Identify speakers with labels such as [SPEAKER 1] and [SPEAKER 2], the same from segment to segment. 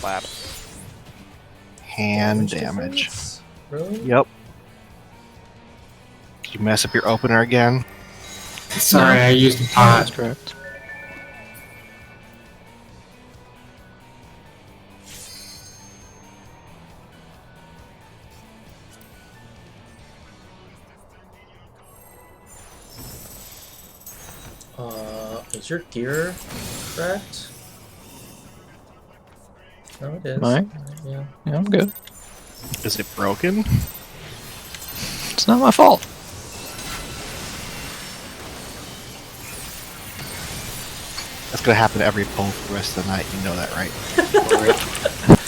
[SPEAKER 1] Clap.
[SPEAKER 2] Hand damage.
[SPEAKER 3] Difference? Really?
[SPEAKER 2] Yep. Did you mess up your opener again?
[SPEAKER 4] Sorry, I used a
[SPEAKER 5] Yeah,
[SPEAKER 4] pot.
[SPEAKER 5] that's correct.
[SPEAKER 3] Is your gear correct? No, it is.
[SPEAKER 5] Mine?
[SPEAKER 3] Yeah.
[SPEAKER 5] Yeah, I'm good.
[SPEAKER 2] Is it broken?
[SPEAKER 5] It's not my fault.
[SPEAKER 2] That's gonna happen every pull for the rest of the night. You know that, right?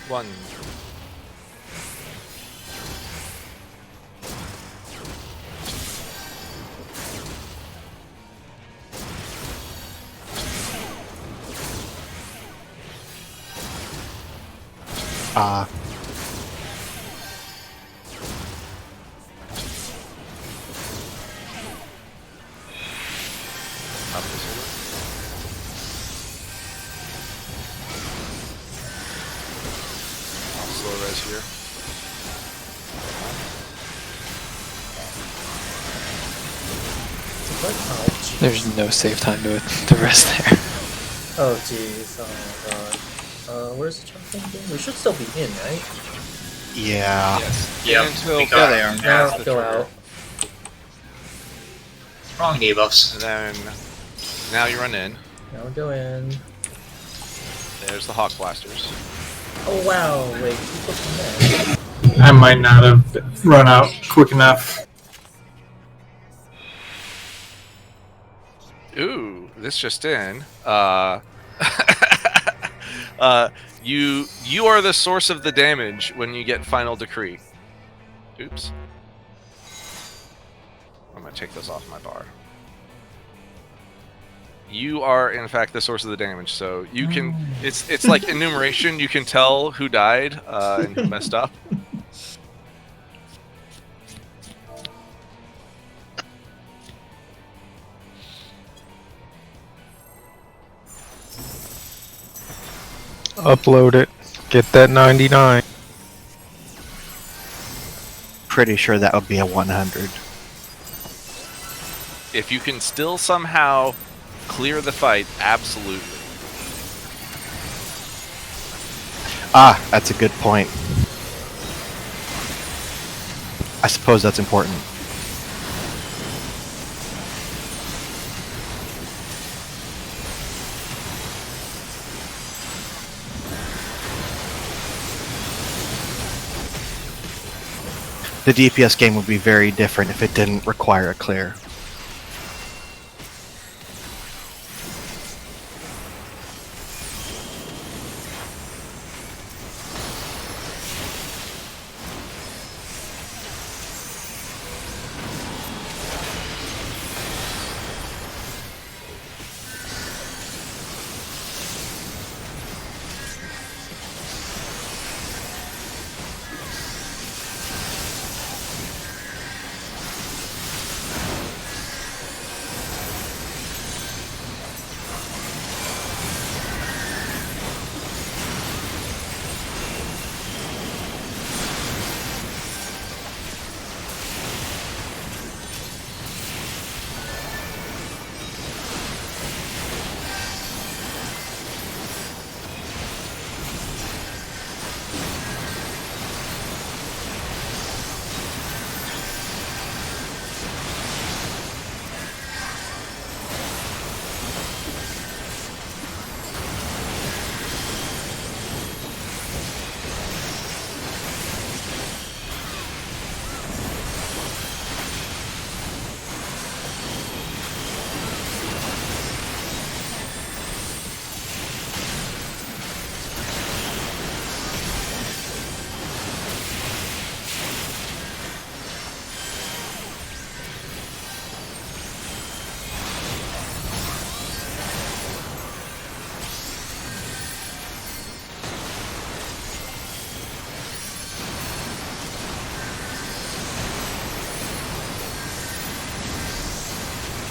[SPEAKER 1] One. Up this order. Slow res here.
[SPEAKER 3] What? Oh, jeez.
[SPEAKER 5] There's no save time to it. The rest there.
[SPEAKER 3] Oh, jeez. Oh, my God. Where's the champion again? We should still be in, right?
[SPEAKER 2] Yeah.
[SPEAKER 1] Yes.
[SPEAKER 4] Yep.
[SPEAKER 1] Until
[SPEAKER 4] We got
[SPEAKER 1] they
[SPEAKER 4] it.
[SPEAKER 1] are.
[SPEAKER 3] Now
[SPEAKER 1] That's the
[SPEAKER 3] go
[SPEAKER 1] trigger.
[SPEAKER 3] out.
[SPEAKER 4] Wrong debuffs.
[SPEAKER 1] And then now you run in.
[SPEAKER 3] Now go in.
[SPEAKER 1] There's the Hawk Blasters.
[SPEAKER 3] Oh, wow. Wait, people from there.
[SPEAKER 4] I might not have run out quick enough.
[SPEAKER 1] Ooh, this just in. You are the source of the damage when you get Final Decree. Oops. I'm gonna take this off my bar. You are, in fact, the source of the damage, so you can. It's like enumeration. You can tell who died and who messed up.
[SPEAKER 5] Upload it. Get that 99.
[SPEAKER 2] Pretty sure that would be a 100.
[SPEAKER 1] If you can still somehow clear the fight, absolutely.
[SPEAKER 2] Ah, that's a good point. I suppose that's important. The DPS game would be very different if it didn't require a clear.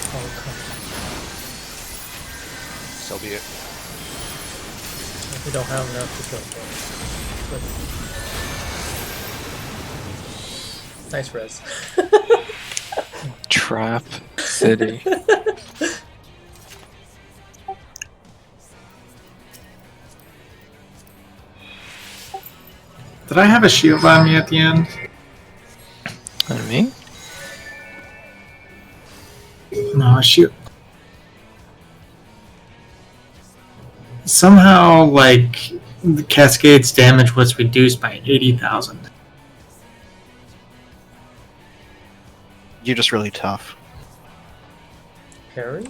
[SPEAKER 3] Oh, come
[SPEAKER 1] So be it.
[SPEAKER 3] on. We don't have enough to kill. But... Nice res.
[SPEAKER 5] Trap City.
[SPEAKER 4] Did I have a shield on me at the end?
[SPEAKER 5] And me?
[SPEAKER 4] No, a shield. Somehow, like, the Cascade's damage was reduced by 80,000.
[SPEAKER 2] You're just really tough.
[SPEAKER 3] Parry?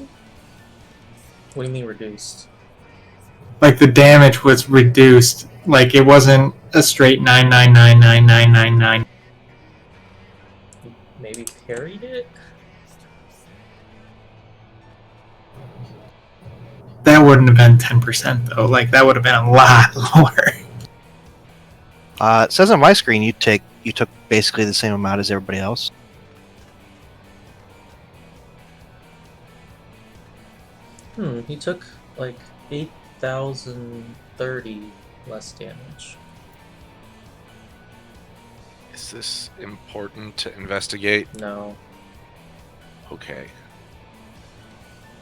[SPEAKER 3] What do you mean reduced?
[SPEAKER 4] Like, the damage was reduced. Like, it wasn't a straight 9999999.
[SPEAKER 3] Maybe parried it?
[SPEAKER 4] That wouldn't have been 10%, though. Like, that would have been a lot lower.
[SPEAKER 2] It says on my screen you took basically the same amount as everybody else.
[SPEAKER 3] He took like 8,030 less damage.
[SPEAKER 1] Is this important to investigate?
[SPEAKER 3] No.
[SPEAKER 1] Okay.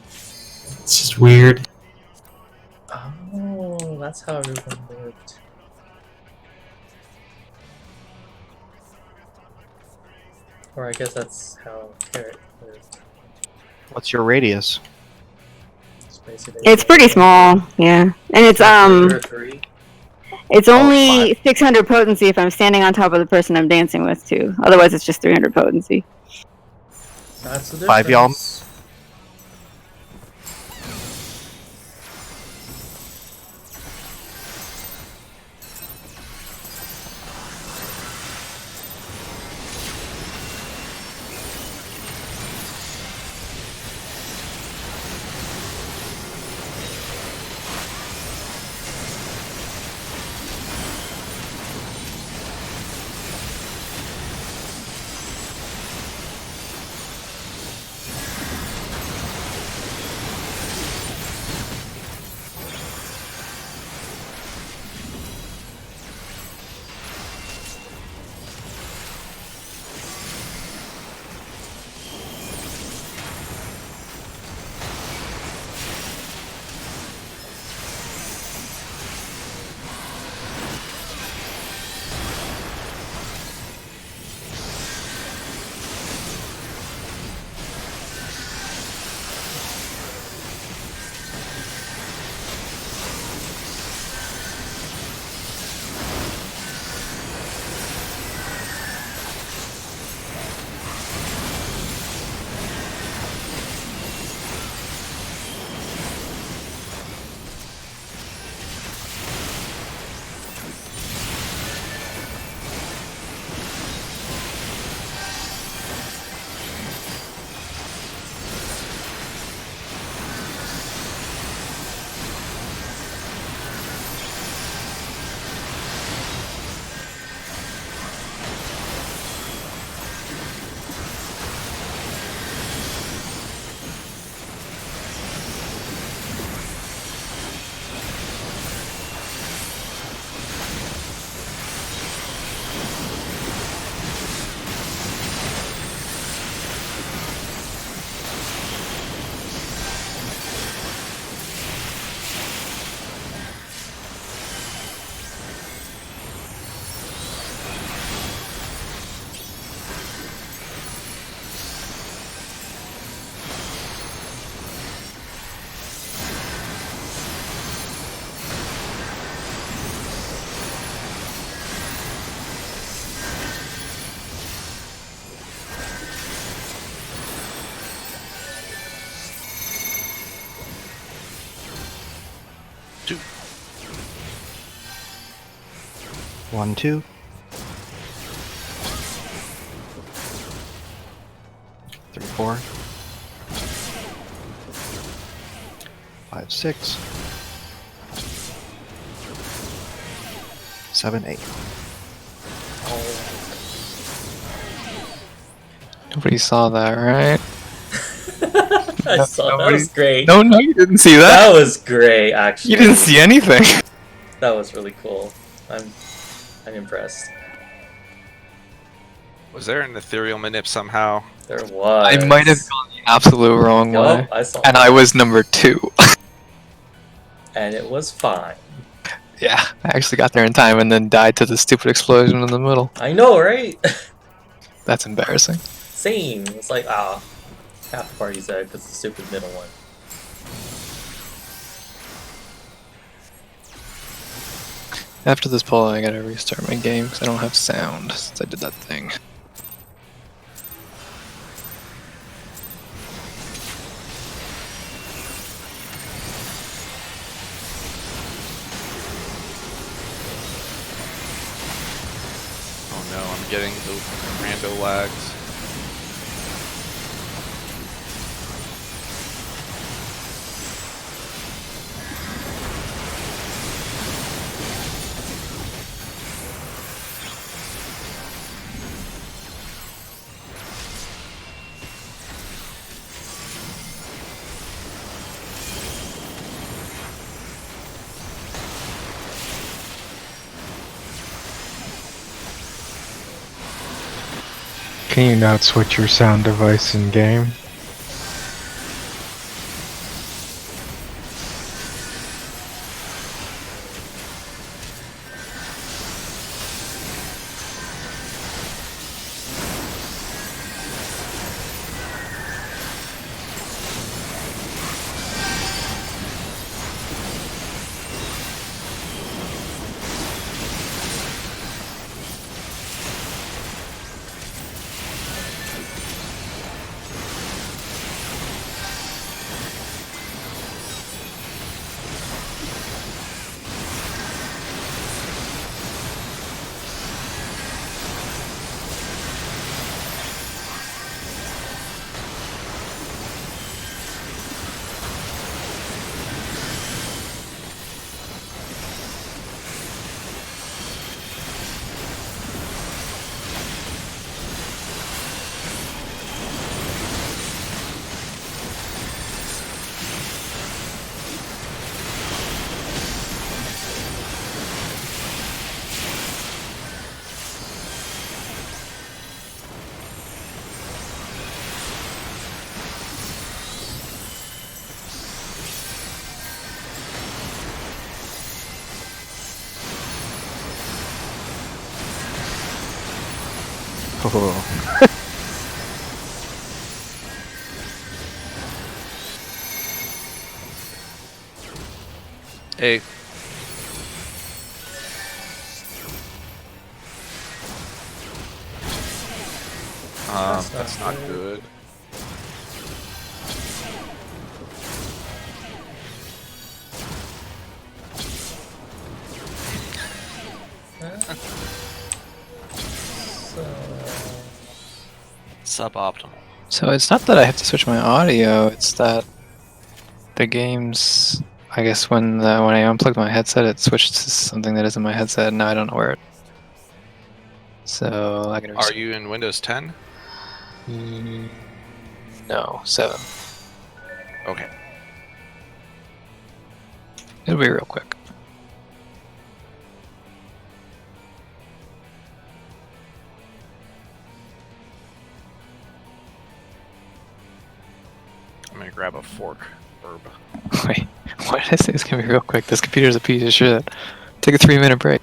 [SPEAKER 4] It's just weird.
[SPEAKER 3] Oh, that's how everyone lived. Or I guess that's how Carrot lived.
[SPEAKER 2] What's your radius?
[SPEAKER 6] It's pretty small, yeah. And it's
[SPEAKER 3] Three.
[SPEAKER 6] it's only
[SPEAKER 2] 5.
[SPEAKER 6] 600 potency if I'm standing on top of the person I'm dancing with too. Otherwise it's just 300 potency.
[SPEAKER 3] That's the difference.
[SPEAKER 2] 5 y'all.
[SPEAKER 1] 2.
[SPEAKER 2] 1, 2. 3, 4. 5, 6. 7, 8.
[SPEAKER 5] Nobody saw that, right?
[SPEAKER 3] I saw that
[SPEAKER 5] Nobody-
[SPEAKER 3] was great.
[SPEAKER 5] No, you didn't see that.
[SPEAKER 3] That was great, actually.
[SPEAKER 5] You didn't see anything.
[SPEAKER 3] That was really cool. I'm impressed.
[SPEAKER 1] Was there an ethereal manip somehow?
[SPEAKER 3] There was.
[SPEAKER 5] I might have gone the absolute wrong way,
[SPEAKER 3] Yup, I saw
[SPEAKER 5] and
[SPEAKER 3] that.
[SPEAKER 5] I was number 2.
[SPEAKER 3] And it was fine.
[SPEAKER 5] Yeah, I actually got there in time and then died to the stupid explosion in the middle.
[SPEAKER 3] I know, right?
[SPEAKER 5] That's embarrassing.
[SPEAKER 3] Same. It's like, half the party's dead because the stupid middle one.
[SPEAKER 5] After this poll, I gotta restart my game because I don't have sound since I did that thing.
[SPEAKER 1] Oh no, I'm getting the rando lags.
[SPEAKER 7] Can you not switch your sound device in game?
[SPEAKER 2] Oh.
[SPEAKER 1] Hey. That's not good. Suboptimal.
[SPEAKER 5] So it's not that I have to switch my audio, it's that the game's... I guess when I unplugged my headset, it switched to something that isn't my headset, and now I don't know where it... So I gotta...
[SPEAKER 1] Are you in Windows 10?
[SPEAKER 5] No, 7.
[SPEAKER 1] Okay.
[SPEAKER 5] It'll be real quick.
[SPEAKER 1] I'm gonna grab a fork. Herb.
[SPEAKER 5] Wait, why did I say it's gonna be real quick? This computer's a piece of shit. Take a 3-minute break.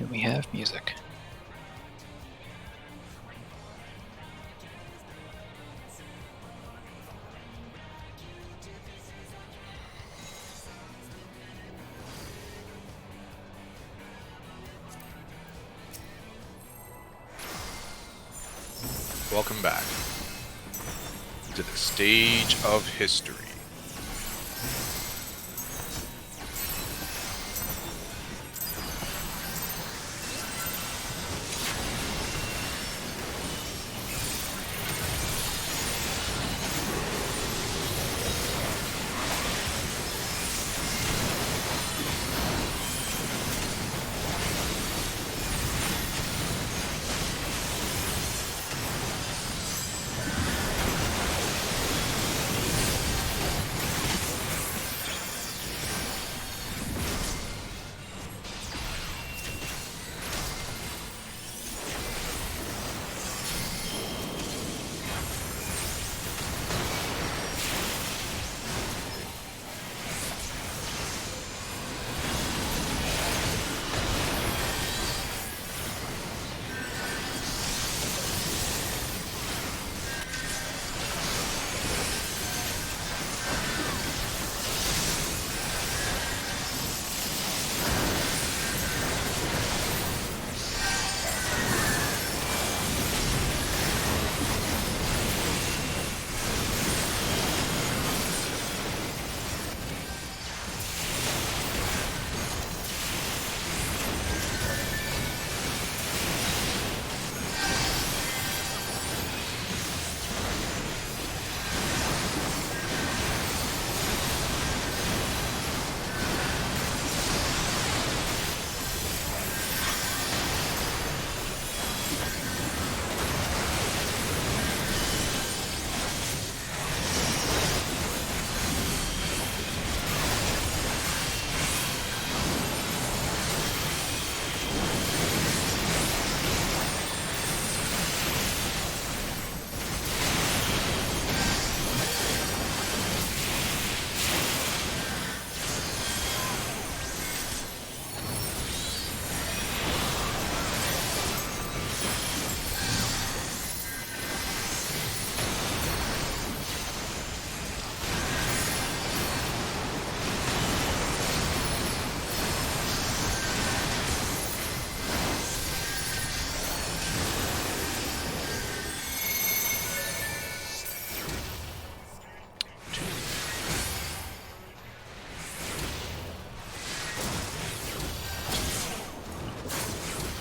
[SPEAKER 5] And we have music.
[SPEAKER 1] Welcome back to the stage of history.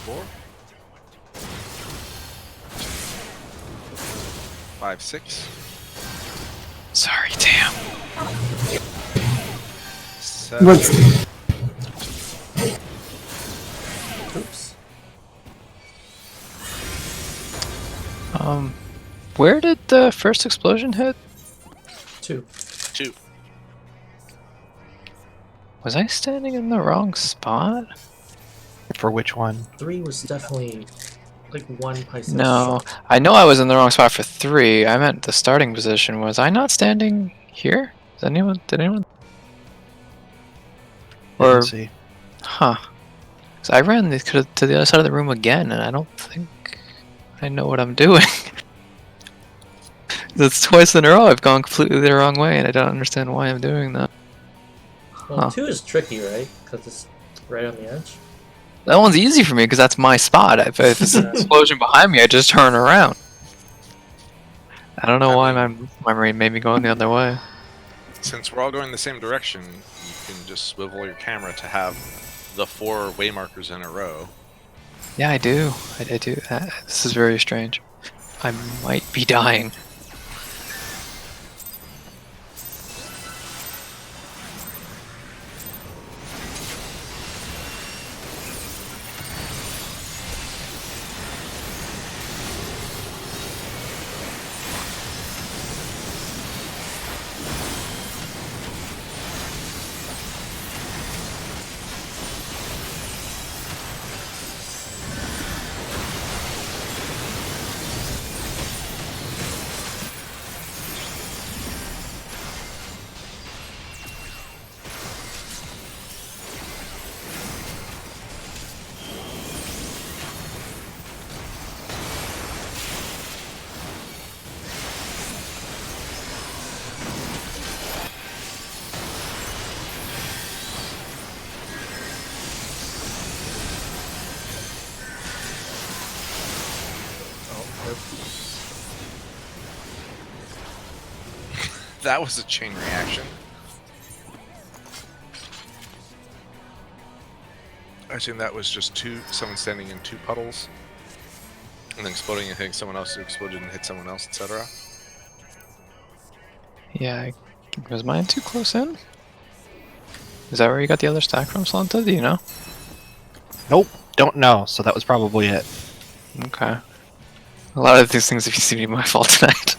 [SPEAKER 1] Four, 5, 6,
[SPEAKER 5] Sorry, damn.
[SPEAKER 1] 7.
[SPEAKER 4] What's
[SPEAKER 3] Oops.
[SPEAKER 5] Where did the first explosion hit?
[SPEAKER 3] 2.
[SPEAKER 1] 2.
[SPEAKER 5] Was I standing in the wrong spot?
[SPEAKER 2] For which one?
[SPEAKER 3] 3 was definitely like one Pisces
[SPEAKER 5] No,
[SPEAKER 3] shot.
[SPEAKER 5] I know I was in the wrong spot for 3. I meant the starting position. Was I not standing here? Did anyone? Or,
[SPEAKER 2] Let's see.
[SPEAKER 5] huh? 'Cause I ran to the other side of the room again, and I don't think I know what I'm doing. That's twice in a row I've gone completely the wrong way, and I don't understand why I'm doing that.
[SPEAKER 3] Well,
[SPEAKER 5] Huh.
[SPEAKER 3] 2 is tricky, right? Because it's right on the edge.
[SPEAKER 5] That one's easy for me because that's my spot. If it's an explosion behind me, I just turn around. I don't know why my brain made me go in the other way.
[SPEAKER 1] Since we're all going the same direction, you can just swivel your camera to have the 4 way markers in a row.
[SPEAKER 5] Yeah, I do. I do. This is very strange. I might be dying.
[SPEAKER 1] That was a chain reaction. I assume that was just someone standing in two puddles, and then exploding and hitting someone else who exploded and hit someone else, etc.
[SPEAKER 5] Yeah, was mine too close in? Is that where you got the other stack from, Slanta? Do you know?
[SPEAKER 2] Nope, don't know. So that was probably it.
[SPEAKER 5] Okay. A lot of these things have seem to be my fault tonight.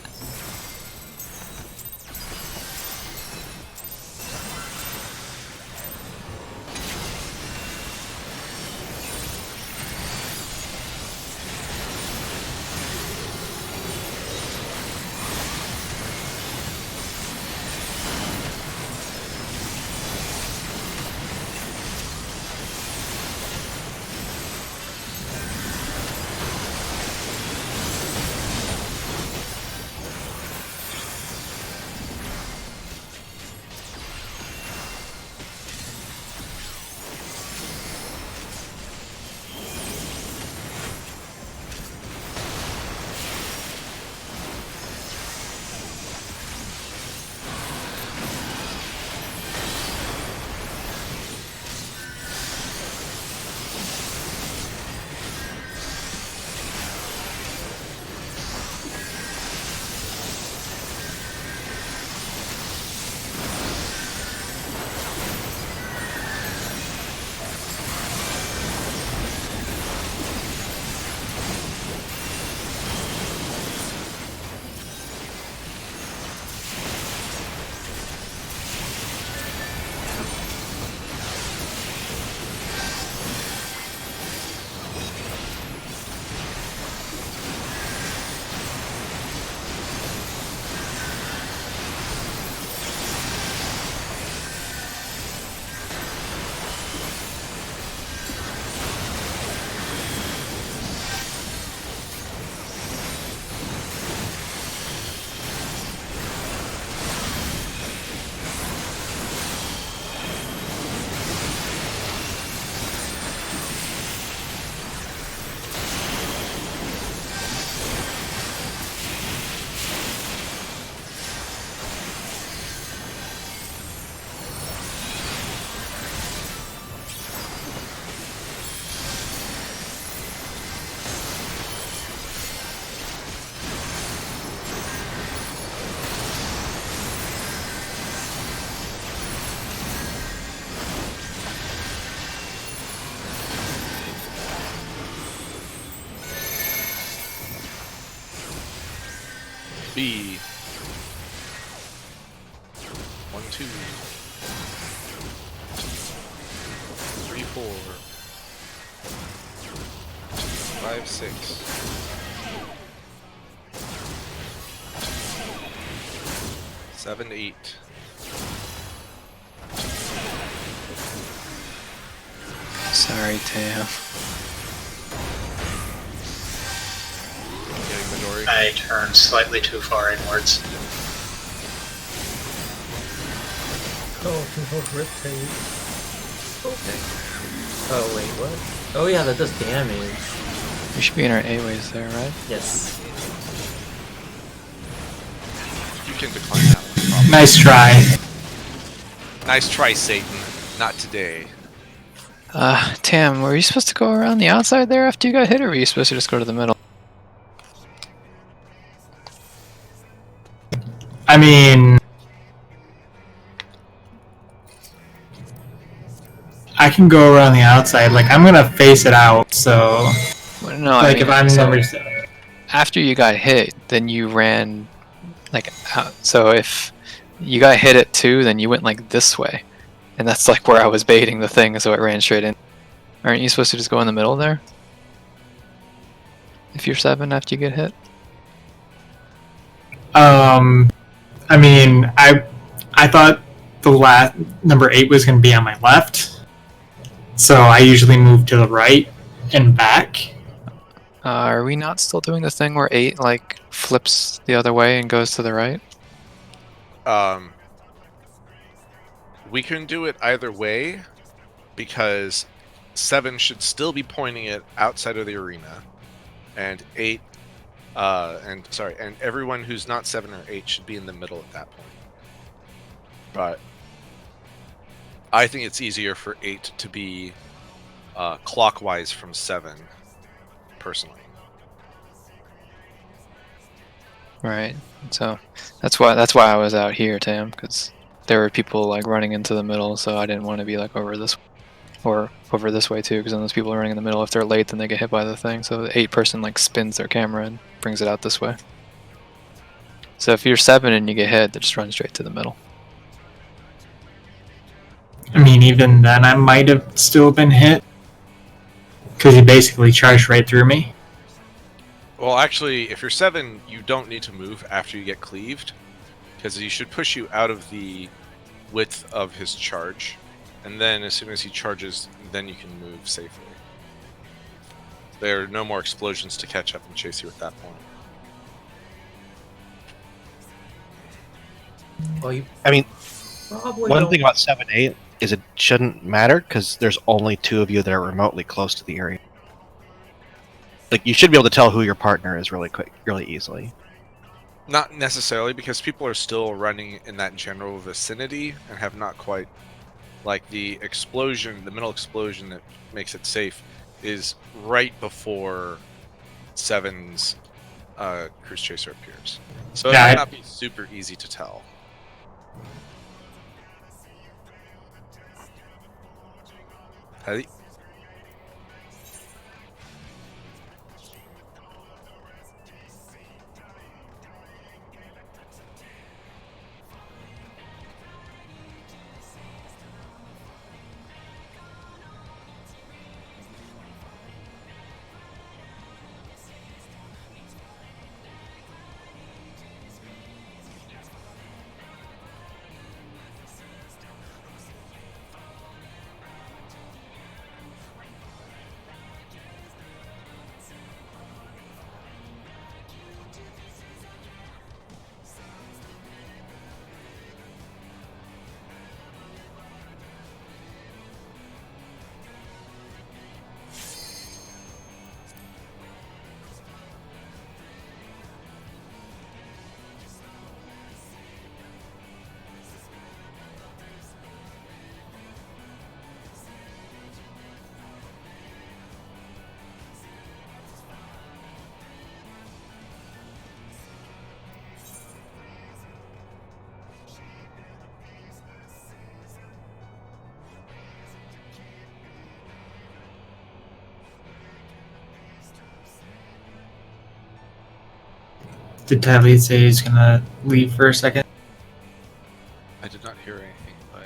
[SPEAKER 1] B. 1, 2, 3, 4, 5, 6. Seven, 8.
[SPEAKER 5] Sorry, Tam.
[SPEAKER 1] Getting Midori.
[SPEAKER 8] I turned slightly too far inwards.
[SPEAKER 3] Oh, no, rotate. Okay. Oh, wait, what? Oh, yeah, that does damage.
[SPEAKER 5] We should be in our A-ways there, right?
[SPEAKER 3] Yes.
[SPEAKER 1] You can decline that one. Probably.
[SPEAKER 4] Nice try.
[SPEAKER 1] Nice try, Satan. Not today.
[SPEAKER 5] Tam, were you supposed to go around the outside there after you got hit, or were you supposed to just go to the middle?
[SPEAKER 4] I mean, I can go around the outside. Like, I'm gonna face it out, so...
[SPEAKER 5] Well, no,
[SPEAKER 4] like,
[SPEAKER 5] I mean,
[SPEAKER 4] if I'm
[SPEAKER 5] so
[SPEAKER 4] number 7.
[SPEAKER 5] after you got hit, then you ran, like, out. So if you got hit at 2, then you went, like, this way. And that's, like, where I was baiting the thing, so it ran straight in. Aren't you supposed to just go in the middle there? If you're 7 after you get hit?
[SPEAKER 4] I mean, I thought the number 8 was going to be on my left, so I usually move to the right and back.
[SPEAKER 5] Are we not still doing the thing where 8, like, flips the other way and goes to the right?
[SPEAKER 1] We can do it either way, because 7 should still be pointing it outside of the arena, and 8, and everyone who's not 7 or 8 should be in the middle at that point. But I think it's easier for 8 to be clockwise from 7, personally.
[SPEAKER 5] Right. So that's why I was out here, Tam, because there were people like running into the middle, so I didn't want to be like over this or over this way too, because then those people are running in the middle. If they're late, then they get hit by the thing. So the 8-person like spins their camera and brings it out this way. So if you're 7 and you get hit, they just run straight to the middle.
[SPEAKER 4] I mean, even then, I might have still been hit because he basically charged right through me.
[SPEAKER 1] Well, actually, if you're 7, you don't need to move after you get cleaved, because he should push you out of the width of his charge, and then as soon as he charges, then you can move safely. There are no more explosions to catch up and chase you at that point.
[SPEAKER 3] Well, you
[SPEAKER 2] I mean,
[SPEAKER 3] probably
[SPEAKER 2] one
[SPEAKER 3] don't.
[SPEAKER 2] thing about 7-8 is it shouldn't matter because there's only 2 of you that are remotely close to the area. Like, you should be able to tell who your partner is really easily.
[SPEAKER 1] Not necessarily, because people are still running in that general vicinity and have not quite, like, the explosion, the middle explosion that makes it safe is right before 7's cruise chaser appears. So it
[SPEAKER 4] Yeah,
[SPEAKER 1] might not be super easy to tell. Hey.
[SPEAKER 4] Did Tally say he's gonna leave for a second?
[SPEAKER 1] I did not hear anything, but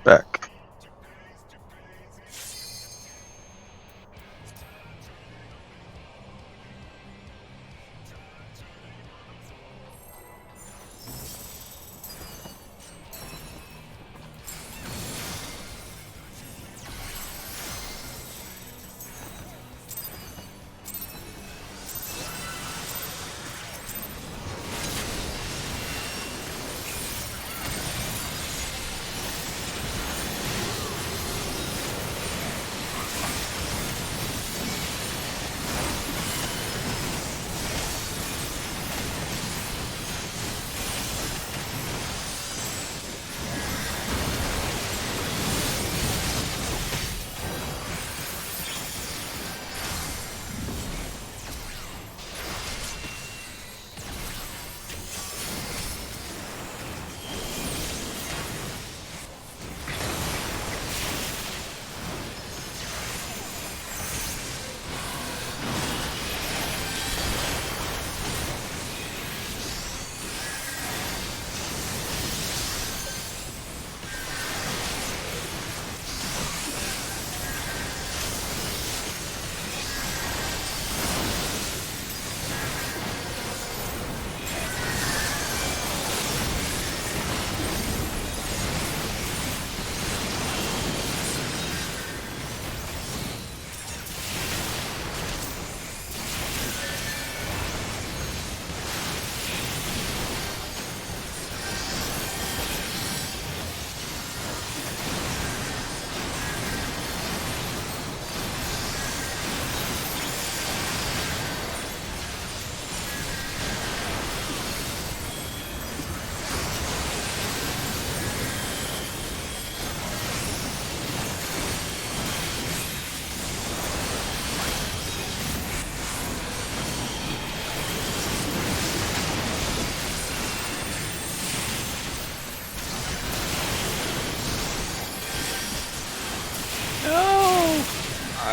[SPEAKER 7] Back.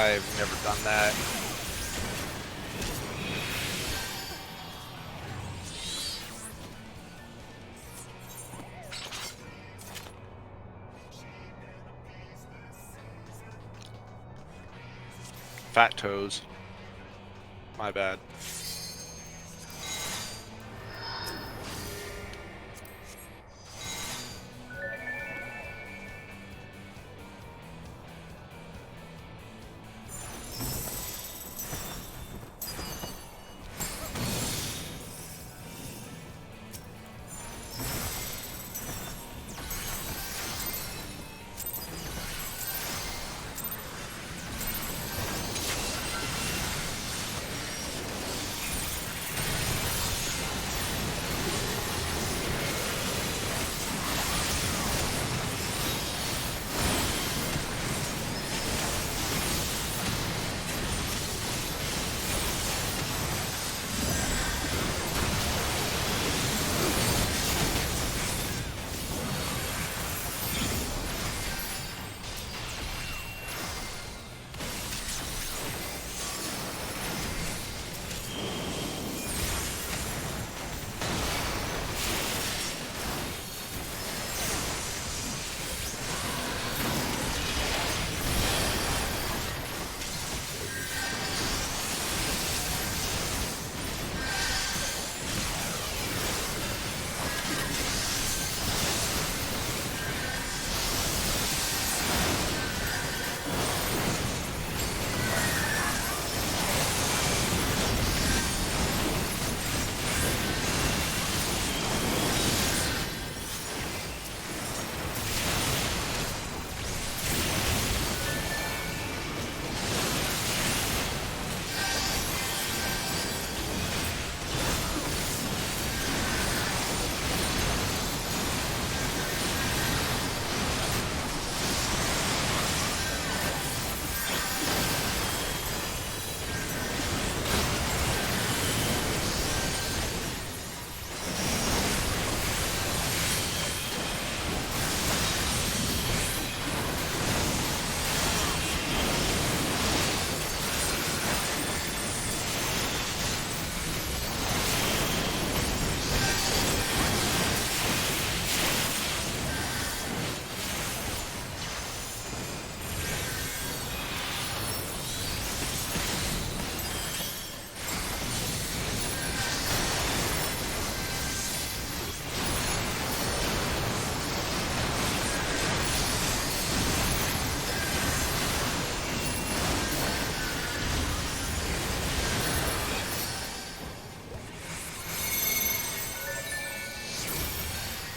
[SPEAKER 1] I've never done that. Fat toes. My bad.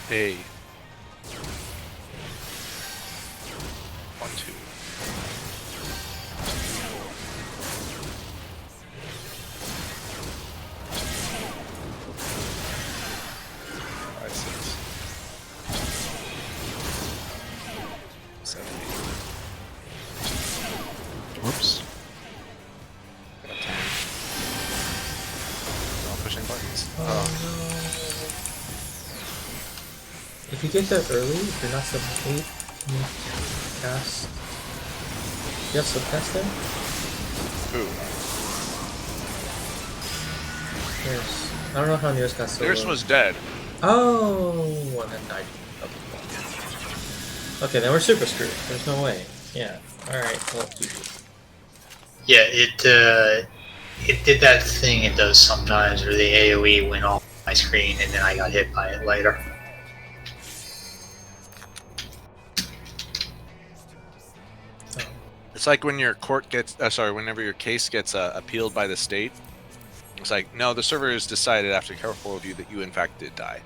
[SPEAKER 1] Hey. 1, 2. 5, 6. 7, 8.
[SPEAKER 2] Whoops.
[SPEAKER 1] Got 10. Not pushing buttons.
[SPEAKER 3] If you get there early, if you're not sub 8, can you cast? You have subcast there?
[SPEAKER 1] Ooh.
[SPEAKER 3] Yes. I don't know how nearest cast solo.
[SPEAKER 1] Nurse was dead.
[SPEAKER 3] Oh, one had died. Okay. Okay, then we're super screwed. There's no way. Yeah. Alright, well, GG.
[SPEAKER 8] Yeah, it did that thing it does sometimes where the AoE went off my screen and then I got hit by it later.
[SPEAKER 1] It's like when your court gets, whenever your case gets appealed by the state. It's like, no, the server has decided after careful review that you in fact did die.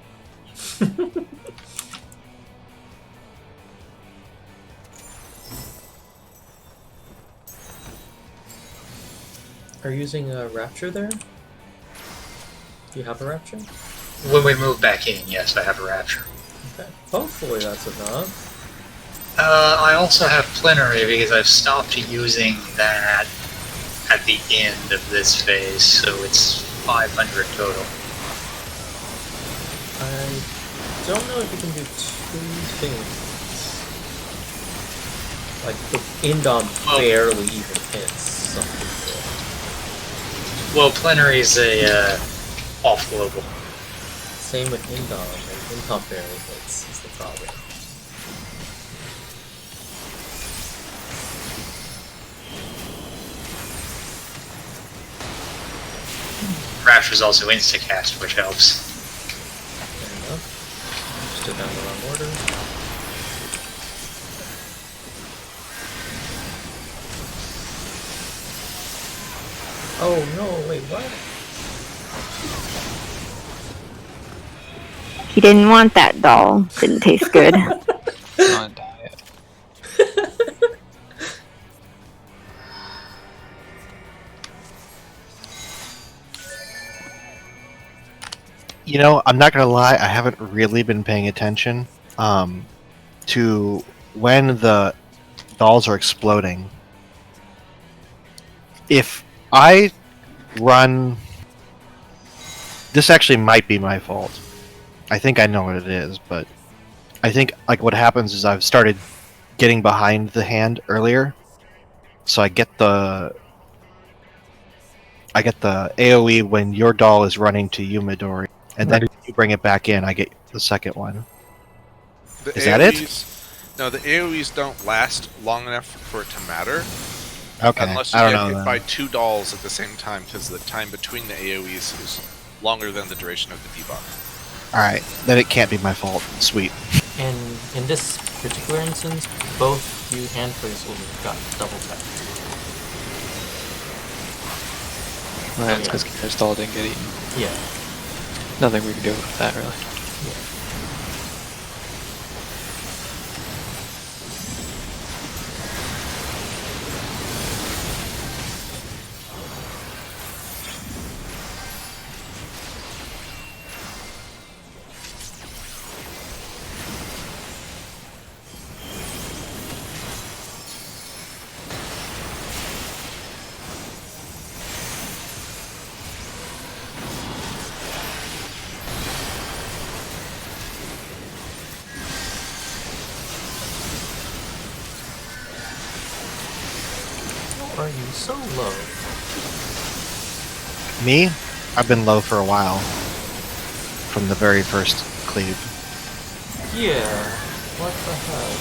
[SPEAKER 3] Are you using a Rapture there? Do you have a Rapture?
[SPEAKER 8] When we move back in, yes, I have a Rapture.
[SPEAKER 3] Okay. Hopefully that's enough.
[SPEAKER 8] I also have Plenary because I've stopped using that at the end of this phase, so it's 500 total.
[SPEAKER 3] I don't know if you can do 2 things. Like, the Indom barely even hits some people.
[SPEAKER 8] Well, Plenary is a off-global.
[SPEAKER 3] Same with Indom, and Indom barely hits is the problem.
[SPEAKER 8] Crash is also instacast, which helps.
[SPEAKER 3] Fair enough. Just took down the wrong order. Oh no, wait, what?
[SPEAKER 6] He didn't want that doll. Didn't taste good.
[SPEAKER 5] On diet.
[SPEAKER 2] You know, I'm not gonna lie. I haven't really been paying attention to when the dolls are exploding. If I run, this actually might be my fault. I think I know what it is, but I think like what happens is I've started getting behind the hand earlier, so I get the AOE when your doll is running to you, Midori, and then you bring it back in. I get the second one.
[SPEAKER 1] The
[SPEAKER 2] Is that it?
[SPEAKER 1] No, the AoEs don't last long enough for it to matter.
[SPEAKER 2] Okay,
[SPEAKER 1] Unless you
[SPEAKER 2] I
[SPEAKER 1] get
[SPEAKER 2] don't know.
[SPEAKER 1] hit
[SPEAKER 2] Then.
[SPEAKER 1] by 2 dolls at the same time, because the time between the AoEs is longer than the duration of the debuff.
[SPEAKER 2] All right, then it can't be my fault. Sweet.
[SPEAKER 3] And in this particular instance, both you and Faisal got double tapped.
[SPEAKER 5] Well, that's because Kira's doll didn't get eaten.
[SPEAKER 3] Yeah.
[SPEAKER 5] Nothing we can do with that, really.
[SPEAKER 3] Are you so low?
[SPEAKER 2] Me? I've been low for a while. From the very first cleave.
[SPEAKER 3] Yeah. What the hell?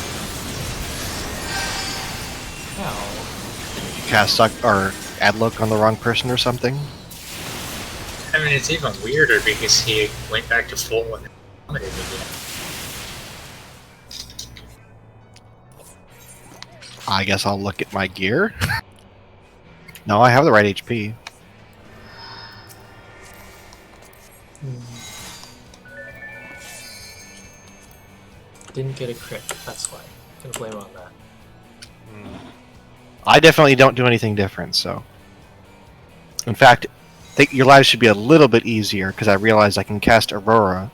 [SPEAKER 3] How?
[SPEAKER 2] You cast suck or add look on the wrong person or something?
[SPEAKER 8] I mean, it's even weirder because he went back to full and vomited again.
[SPEAKER 2] I guess I'll look at my gear. No, I have the right HP.
[SPEAKER 3] Didn't get a crit, that's why. Gonna blame on that.
[SPEAKER 2] I definitely don't do anything different, so. In fact, I think your lives should be a little bit easier because I realized I can cast Aurora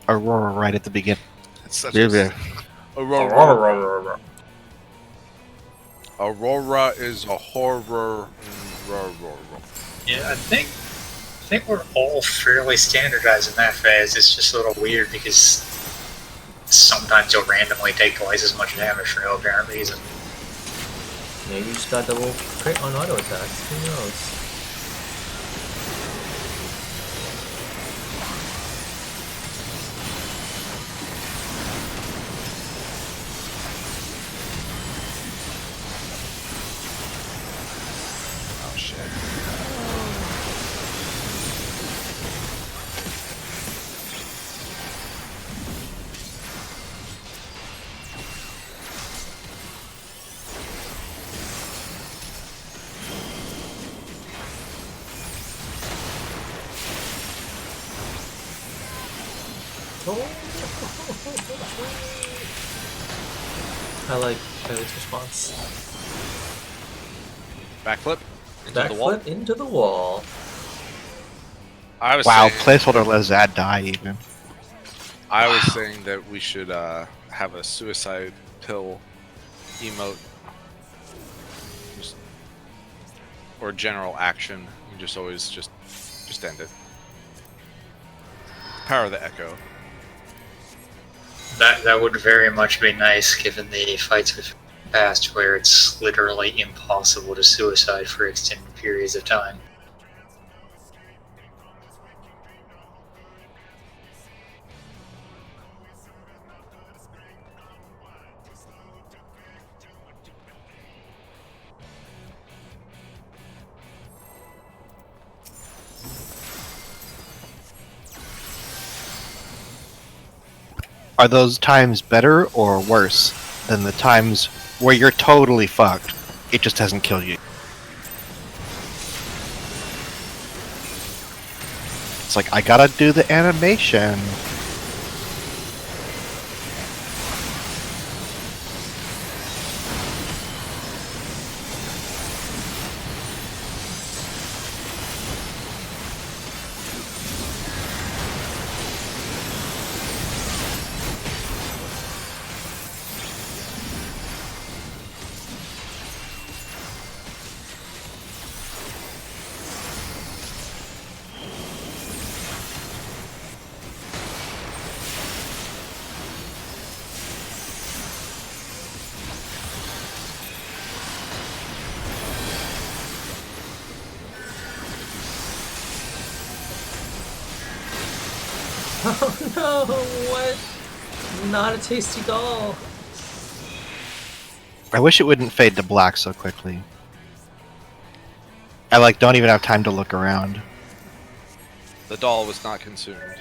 [SPEAKER 2] right at the beginning.
[SPEAKER 1] It's such
[SPEAKER 2] Yeah.
[SPEAKER 1] Aurora. Aurora is a horror.
[SPEAKER 8] Yeah, I think we're all fairly standardized in that phase. It's just a little weird because sometimes you'll randomly take twice as much damage for no apparent reason.
[SPEAKER 3] Maybe you just got double crit on auto attacks. Who knows?
[SPEAKER 1] Oh shit.
[SPEAKER 3] I like Kyle's response.
[SPEAKER 1] Backflip into the wall.
[SPEAKER 3] Backflip into the wall.
[SPEAKER 1] I was
[SPEAKER 2] Wow,
[SPEAKER 1] saying,
[SPEAKER 2] placeholder lets that die even.
[SPEAKER 1] I was saying that we should have a suicide pill emote, or general action. You just always just end it. Power of the echo.
[SPEAKER 8] That would very much be nice given the fights with. past where it's literally impossible to suicide for extended periods of time.
[SPEAKER 2] Are those times better or worse than the times where you're totally fucked? It just hasn't killed you. It's like, I gotta do the animation.
[SPEAKER 3] Oh no, what? Not a tasty doll.
[SPEAKER 2] I wish it wouldn't fade to black so quickly. I don't even have time to look around.
[SPEAKER 1] The doll was not consumed.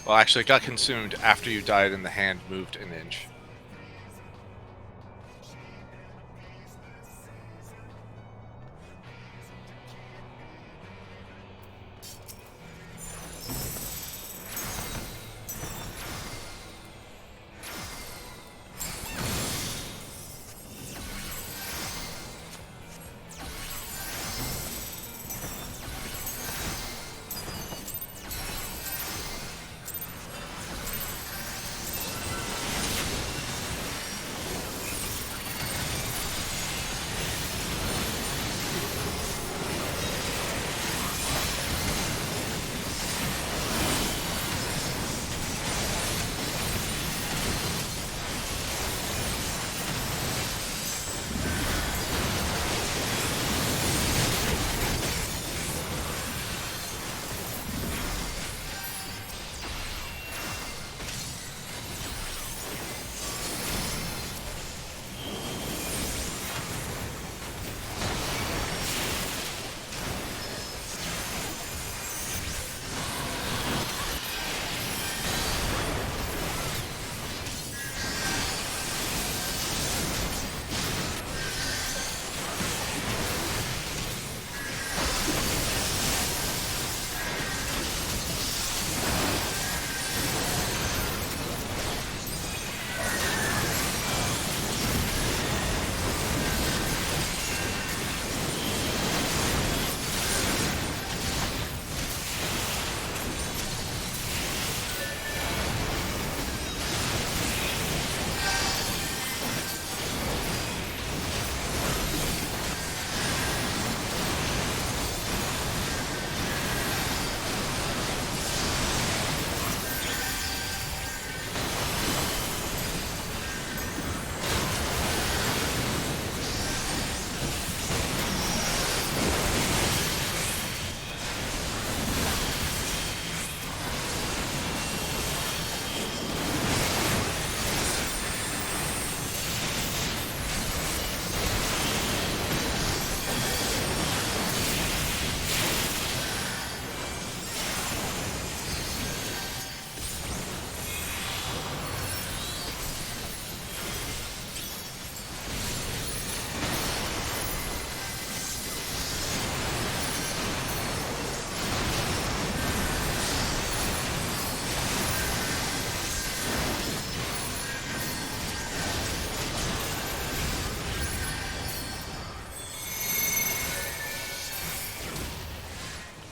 [SPEAKER 1] Well, actually, it got consumed after you died and the hand moved an inch.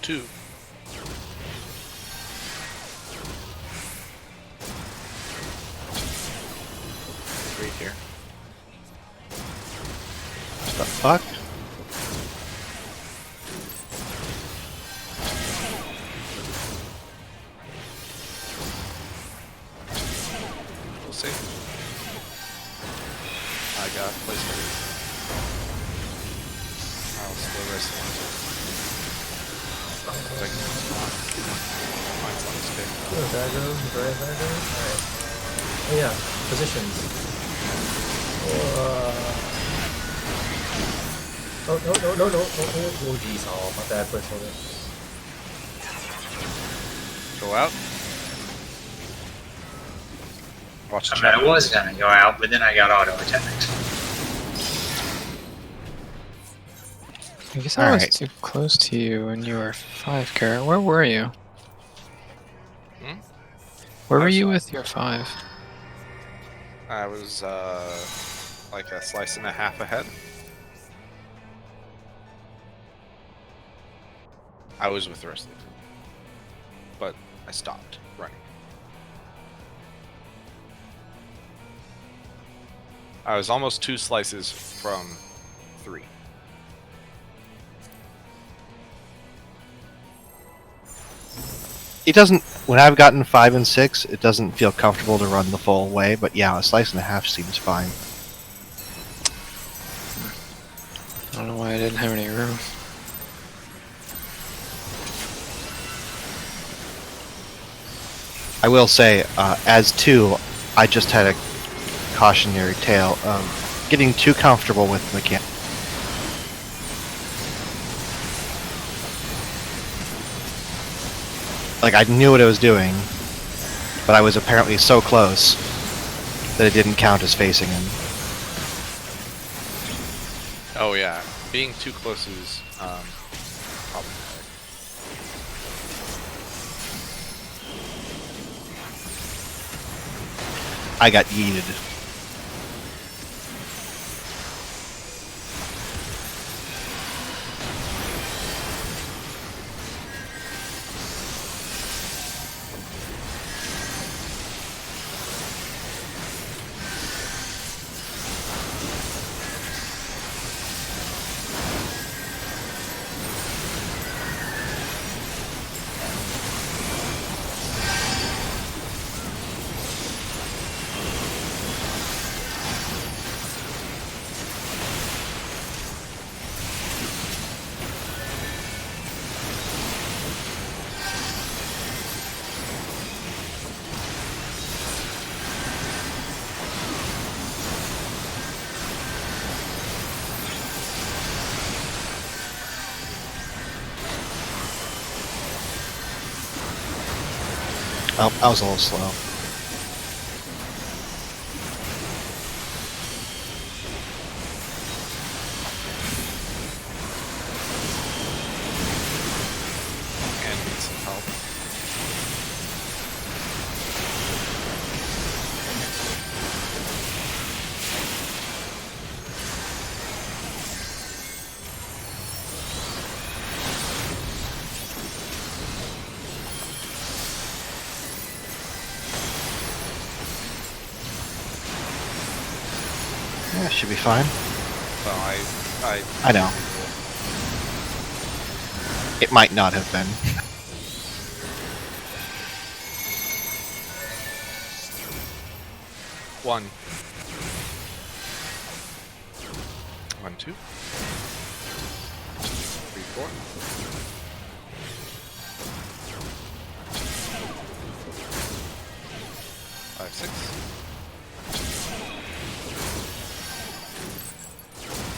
[SPEAKER 1] Two. Three here.
[SPEAKER 2] What the fuck?
[SPEAKER 1] We'll see. I got placeholders. I'll slow rest one. Mine's on his pick.
[SPEAKER 3] Oh, dagger, drive dagger. Alright. Oh yeah, positions. Oh, no. Oh, geez, oh, my bad placeholder.
[SPEAKER 1] Go out. Watch the
[SPEAKER 8] I mean,
[SPEAKER 1] chat.
[SPEAKER 8] I was gonna go out, but then I got auto attacked.
[SPEAKER 5] I guess I was
[SPEAKER 2] Alright.
[SPEAKER 5] too close to you when you were 5, Kara. Where were you?
[SPEAKER 1] Hmm?
[SPEAKER 5] Where
[SPEAKER 1] I
[SPEAKER 5] were
[SPEAKER 1] was
[SPEAKER 5] you
[SPEAKER 1] 5.
[SPEAKER 5] with your 5?
[SPEAKER 1] I was like a slice and a half ahead. I was with the rest of the team, but I stopped running. I was almost 2 slices from 3.
[SPEAKER 2] It doesn't. When I've gotten 5 and 6, it doesn't feel comfortable to run the full way. But yeah, a slice and a half seems fine.
[SPEAKER 5] I don't know why I didn't have any room.
[SPEAKER 2] I will say, as 2, I just had a cautionary tale of getting too comfortable with mechanics. Like, I knew what I was doing, but I was apparently so close that it didn't count as facing him.
[SPEAKER 1] Oh yeah, being too close is problematic.
[SPEAKER 2] I got yeeted. Oh, I was a little slow.
[SPEAKER 1] And need some help.
[SPEAKER 2] Yeah, should be fine.
[SPEAKER 1] So
[SPEAKER 2] I know. It might not have been.
[SPEAKER 1] One, 2, 3, 4. 5, 6.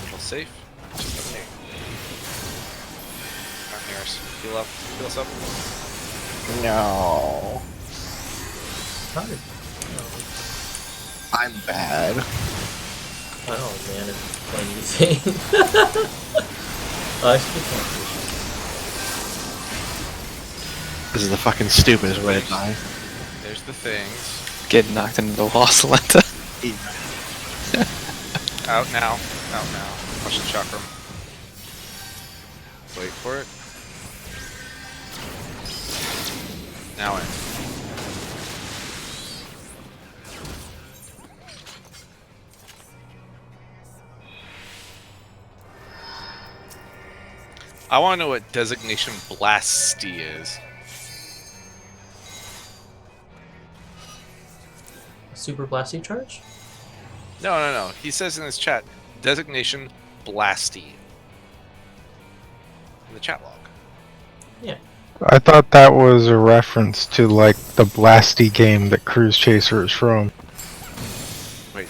[SPEAKER 1] Little safe. 7, 8. Not nearest. Heal up. Heal us up.
[SPEAKER 2] No.
[SPEAKER 3] How did...
[SPEAKER 2] I'm bad.
[SPEAKER 3] Oh man, it's anything. I should be confident.
[SPEAKER 2] This is the fucking stupidest way to die.
[SPEAKER 1] There's the things.
[SPEAKER 5] Get knocked into the wall, Solenta.
[SPEAKER 1] Out now. Out now. Watch the chakram. Wait for it. Now in. I want to know what designation Blasty is.
[SPEAKER 3] Super blasty charge?
[SPEAKER 1] No. He says in his chat, designation Blasty. In the chat log.
[SPEAKER 7] I thought that was a reference to like the Blasty game that Cruise Chaser is from.
[SPEAKER 1] Wait.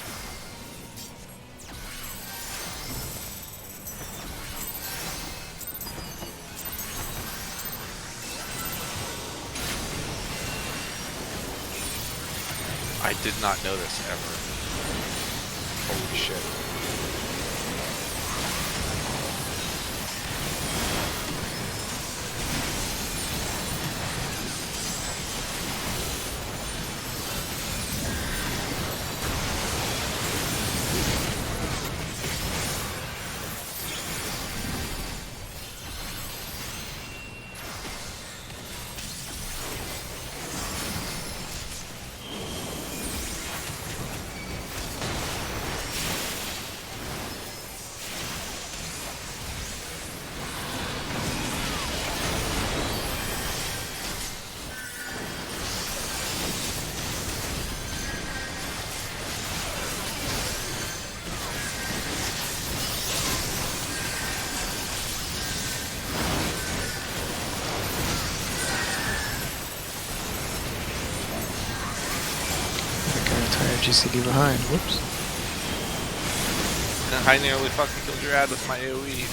[SPEAKER 1] I did not know this ever. Holy shit.
[SPEAKER 5] Like an entire GCD behind. Whoops.
[SPEAKER 1] I nearly fucking killed your ad with my AoE.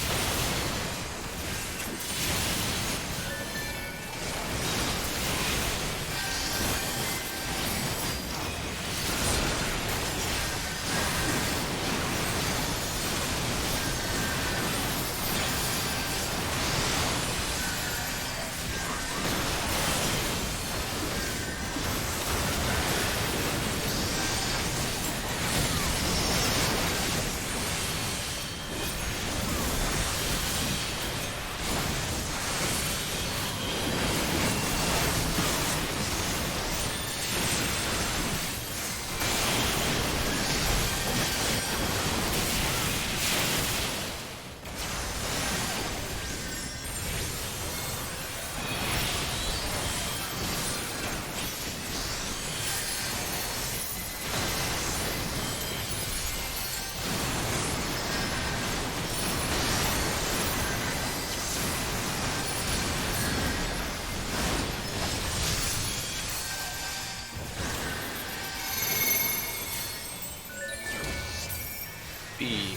[SPEAKER 1] B.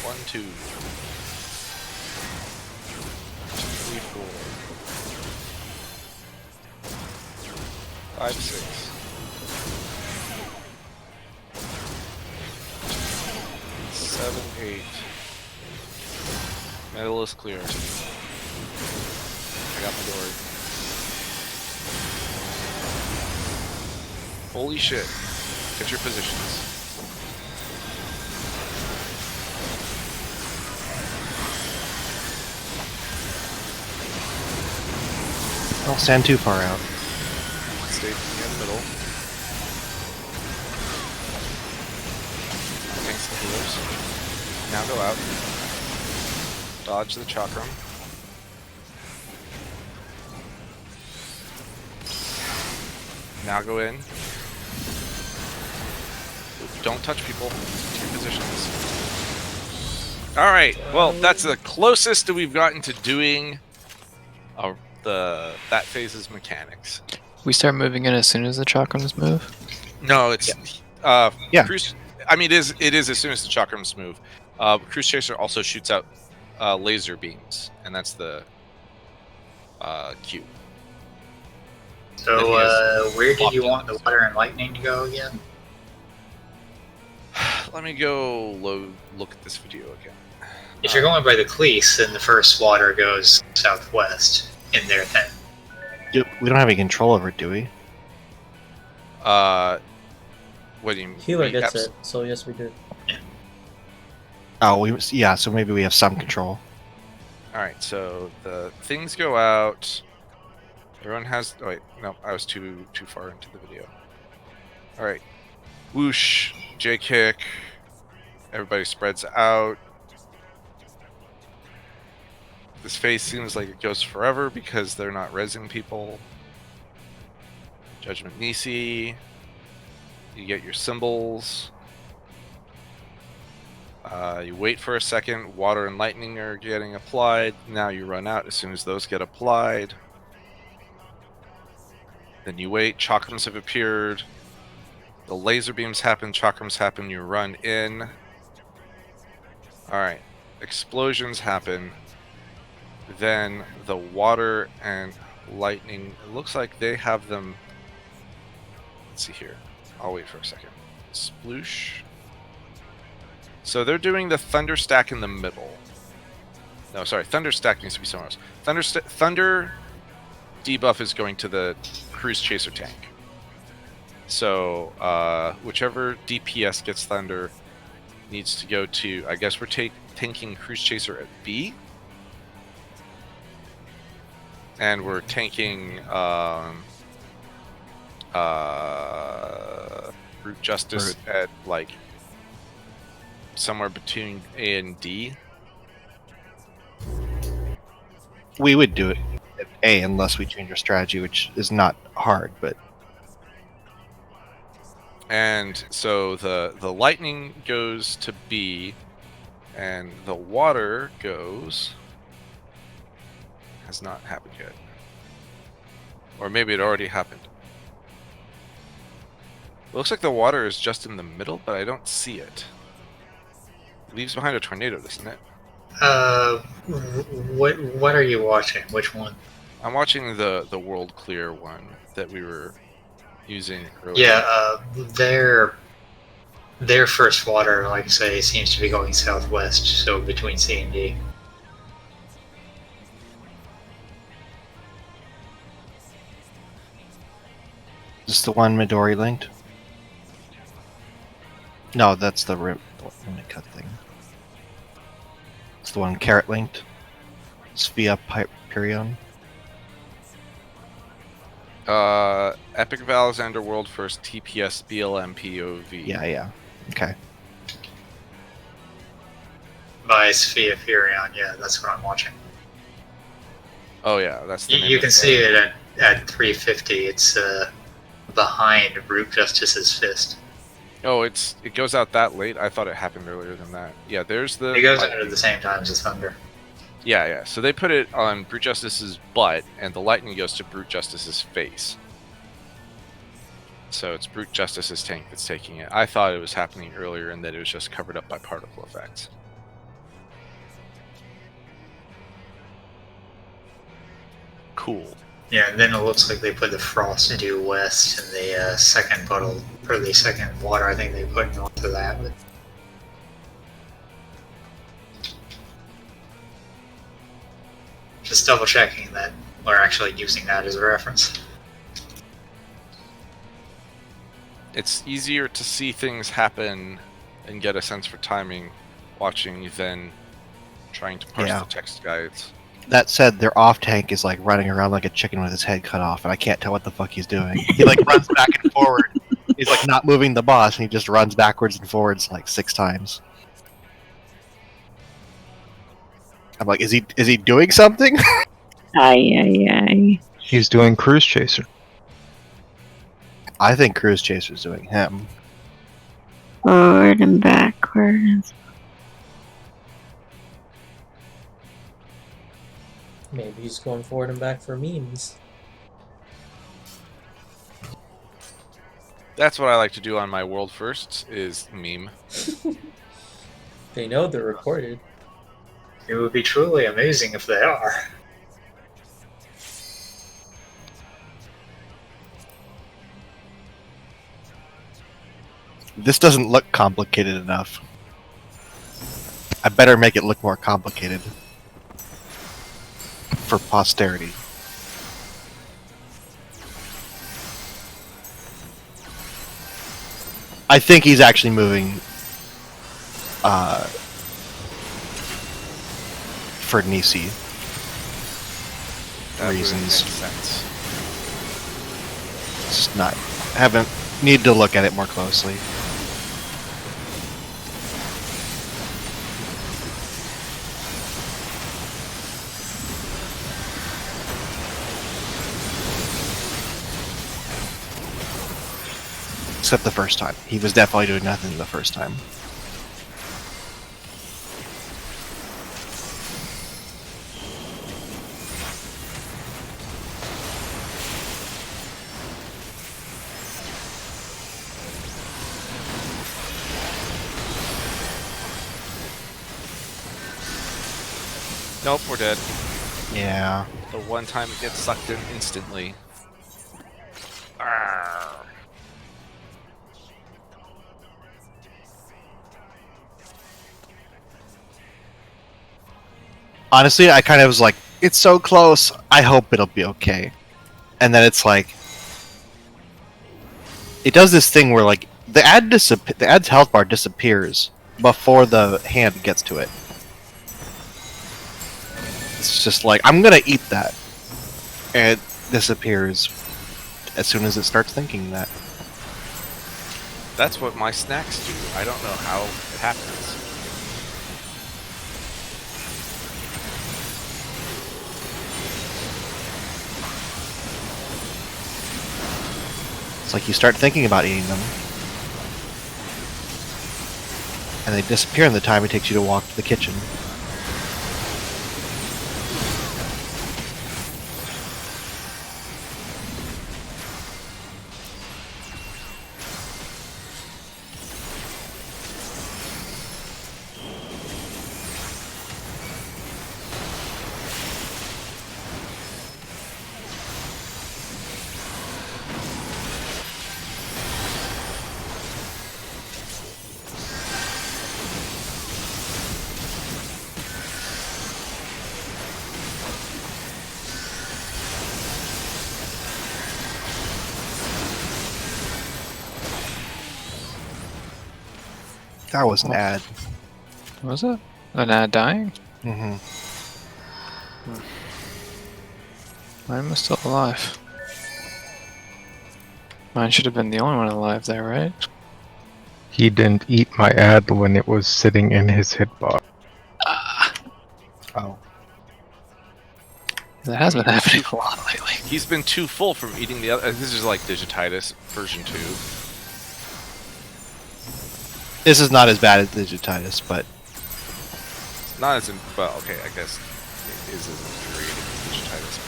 [SPEAKER 1] 1, 2. 3, 4. 5, 6. 7, 8. Metal is clear. I got my door. Holy shit. Get your positions.
[SPEAKER 2] Don't stand too far out.
[SPEAKER 1] Stay in the middle. Tanks the healers. Now go out. Dodge the chakram. Now go in. Don't touch people. Keep your positions. Alright, well, that's the closest that we've gotten to doing that phase's mechanics.
[SPEAKER 5] We start moving in as soon as the chakrams move.
[SPEAKER 1] No, it's
[SPEAKER 2] Yeah.
[SPEAKER 1] Cruise, I mean, it is as soon as the chakrams move. Cruise Chaser also shoots out laser beams, and that's the Q.
[SPEAKER 8] So, where did you want the water and lightning to go again?
[SPEAKER 1] Let me go look at this video again.
[SPEAKER 8] If you're going by the Cleese, then the first water goes southwest in there then.
[SPEAKER 2] We don't have any control over it, do we?
[SPEAKER 1] What do you mean?
[SPEAKER 3] Healer gets it, so yes, we do.
[SPEAKER 2] Oh, yeah. So maybe we have some control.
[SPEAKER 1] All right, so the things go out. Everyone has. Oh wait, no, I was too far into the video. All right, whoosh, J kick. Everybody spreads out. This phase seems like it goes forever because they're not rezzing people. Judgment Nisi. You get your symbols. You wait for a second. Water and lightning are getting applied. Now you run out as soon as those get applied. Then you wait. Chakrams have appeared. The laser beams happen. Chakrams happen. You run in. Alright. Explosions happen. Then the water and lightning. It looks like they have them. Let's see here. I'll wait for a second. Sploosh. So they're doing the thunder stack in the middle. No, sorry. Thunder stack needs to be somewhere else. Thunder debuff is going to the Cruise Chaser tank. So whichever DPS gets thunder needs to go to. I guess we're tanking Cruise Chaser at B. And we're tanking Brute Justice at like somewhere between A and D.
[SPEAKER 2] We would do it at A unless we change our strategy, which is not hard, but
[SPEAKER 1] And so the lightning goes to B, and the water goes. Has not happened yet, or maybe it already happened. It looks like the water is just in the middle, but I don't see it. It leaves behind a tornado, doesn't it?
[SPEAKER 8] What are you watching? Which one?
[SPEAKER 1] I'm watching the World Clear one that we were using earlier.
[SPEAKER 8] Yeah, their first water, like I say, seems to be going southwest, so between C and D.
[SPEAKER 2] is this the one Midori linked? No, that's the limit cut thing. It's the one Carrot linked. Svea Hyperion.
[SPEAKER 1] Epic of Alexander World First TPS BLM POV.
[SPEAKER 2] Yeah. Okay.
[SPEAKER 8] By Sophia Furion, yeah, that's what I'm watching.
[SPEAKER 1] Oh yeah, that's the name
[SPEAKER 8] You
[SPEAKER 1] of
[SPEAKER 8] can
[SPEAKER 1] the-
[SPEAKER 8] see it at 350. It's behind Brute Justice's fist.
[SPEAKER 1] Oh, it goes out that late. I thought it happened earlier than that. Yeah, there's the.
[SPEAKER 8] It goes out at the same time as Thunder.
[SPEAKER 1] Yeah. So they put it on Brute Justice's butt, and the lightning goes to Brute Justice's face. So it's Brute Justice's tank that's taking it. I thought it was happening earlier, and that it was just covered up by particle effects. Cool.
[SPEAKER 8] Yeah, and then it looks like they put the frost due west, and the second puddle, or the second water, I think they put north of that. But just double checking that we're actually using that as a reference.
[SPEAKER 1] It's easier to see things happen and get a sense for timing watching than trying to parse
[SPEAKER 2] Yeah.
[SPEAKER 1] the text guides.
[SPEAKER 2] That said, their off tank is like running around like a chicken with his head cut off, and I can't tell what the fuck he's doing. He like runs back and forward. He's like not moving the boss, and he just runs backwards and forwards like 6 times. I'm like, is he doing something?
[SPEAKER 6] Ay.
[SPEAKER 7] He's doing Cruise Chaser.
[SPEAKER 2] I think Cruise Chaser's doing him.
[SPEAKER 6] Forward and backwards.
[SPEAKER 3] Maybe he's going forward and back for memes.
[SPEAKER 1] That's what I like to do on my world firsts is meme.
[SPEAKER 3] They know they're recorded.
[SPEAKER 8] It would be truly amazing if they are.
[SPEAKER 2] This doesn't look complicated enough. I better make it look more complicated. For posterity. I think he's actually moving for Nisi
[SPEAKER 1] That really
[SPEAKER 2] reasons.
[SPEAKER 1] makes sense.
[SPEAKER 2] It's not need to look at it more closely. Except the first time. He was definitely doing nothing the first time.
[SPEAKER 1] Nope, we're dead.
[SPEAKER 2] Yeah.
[SPEAKER 1] The one time it gets sucked in instantly. Arrgh.
[SPEAKER 2] Honestly, I kind of was like, it's so close. I hope it'll be okay. And then it's like, it does this thing where like the ad's health bar disappears before the hand gets to it. It's just like, I'm gonna eat that, and it disappears as soon as it starts thinking that.
[SPEAKER 1] That's what my snacks do. I don't know how it happens.
[SPEAKER 2] It's like you start thinking about eating them, and they disappear in the time it takes you to walk to the kitchen. That was an ad.
[SPEAKER 5] Was it? An ad dying?
[SPEAKER 2] Mm-hmm.
[SPEAKER 5] Why am I still alive? Mine should have been the only one alive there, right?
[SPEAKER 7] He didn't eat my ad when it was sitting in his hitbox.
[SPEAKER 2] Oh.
[SPEAKER 5] That has been happening a lot lately.
[SPEAKER 1] He's been too full from eating the other. This is like Digititis version 2.
[SPEAKER 2] This is not as bad as Digititis, but
[SPEAKER 1] Not as in, well, okay, I guess it is as infuriating as Digititis,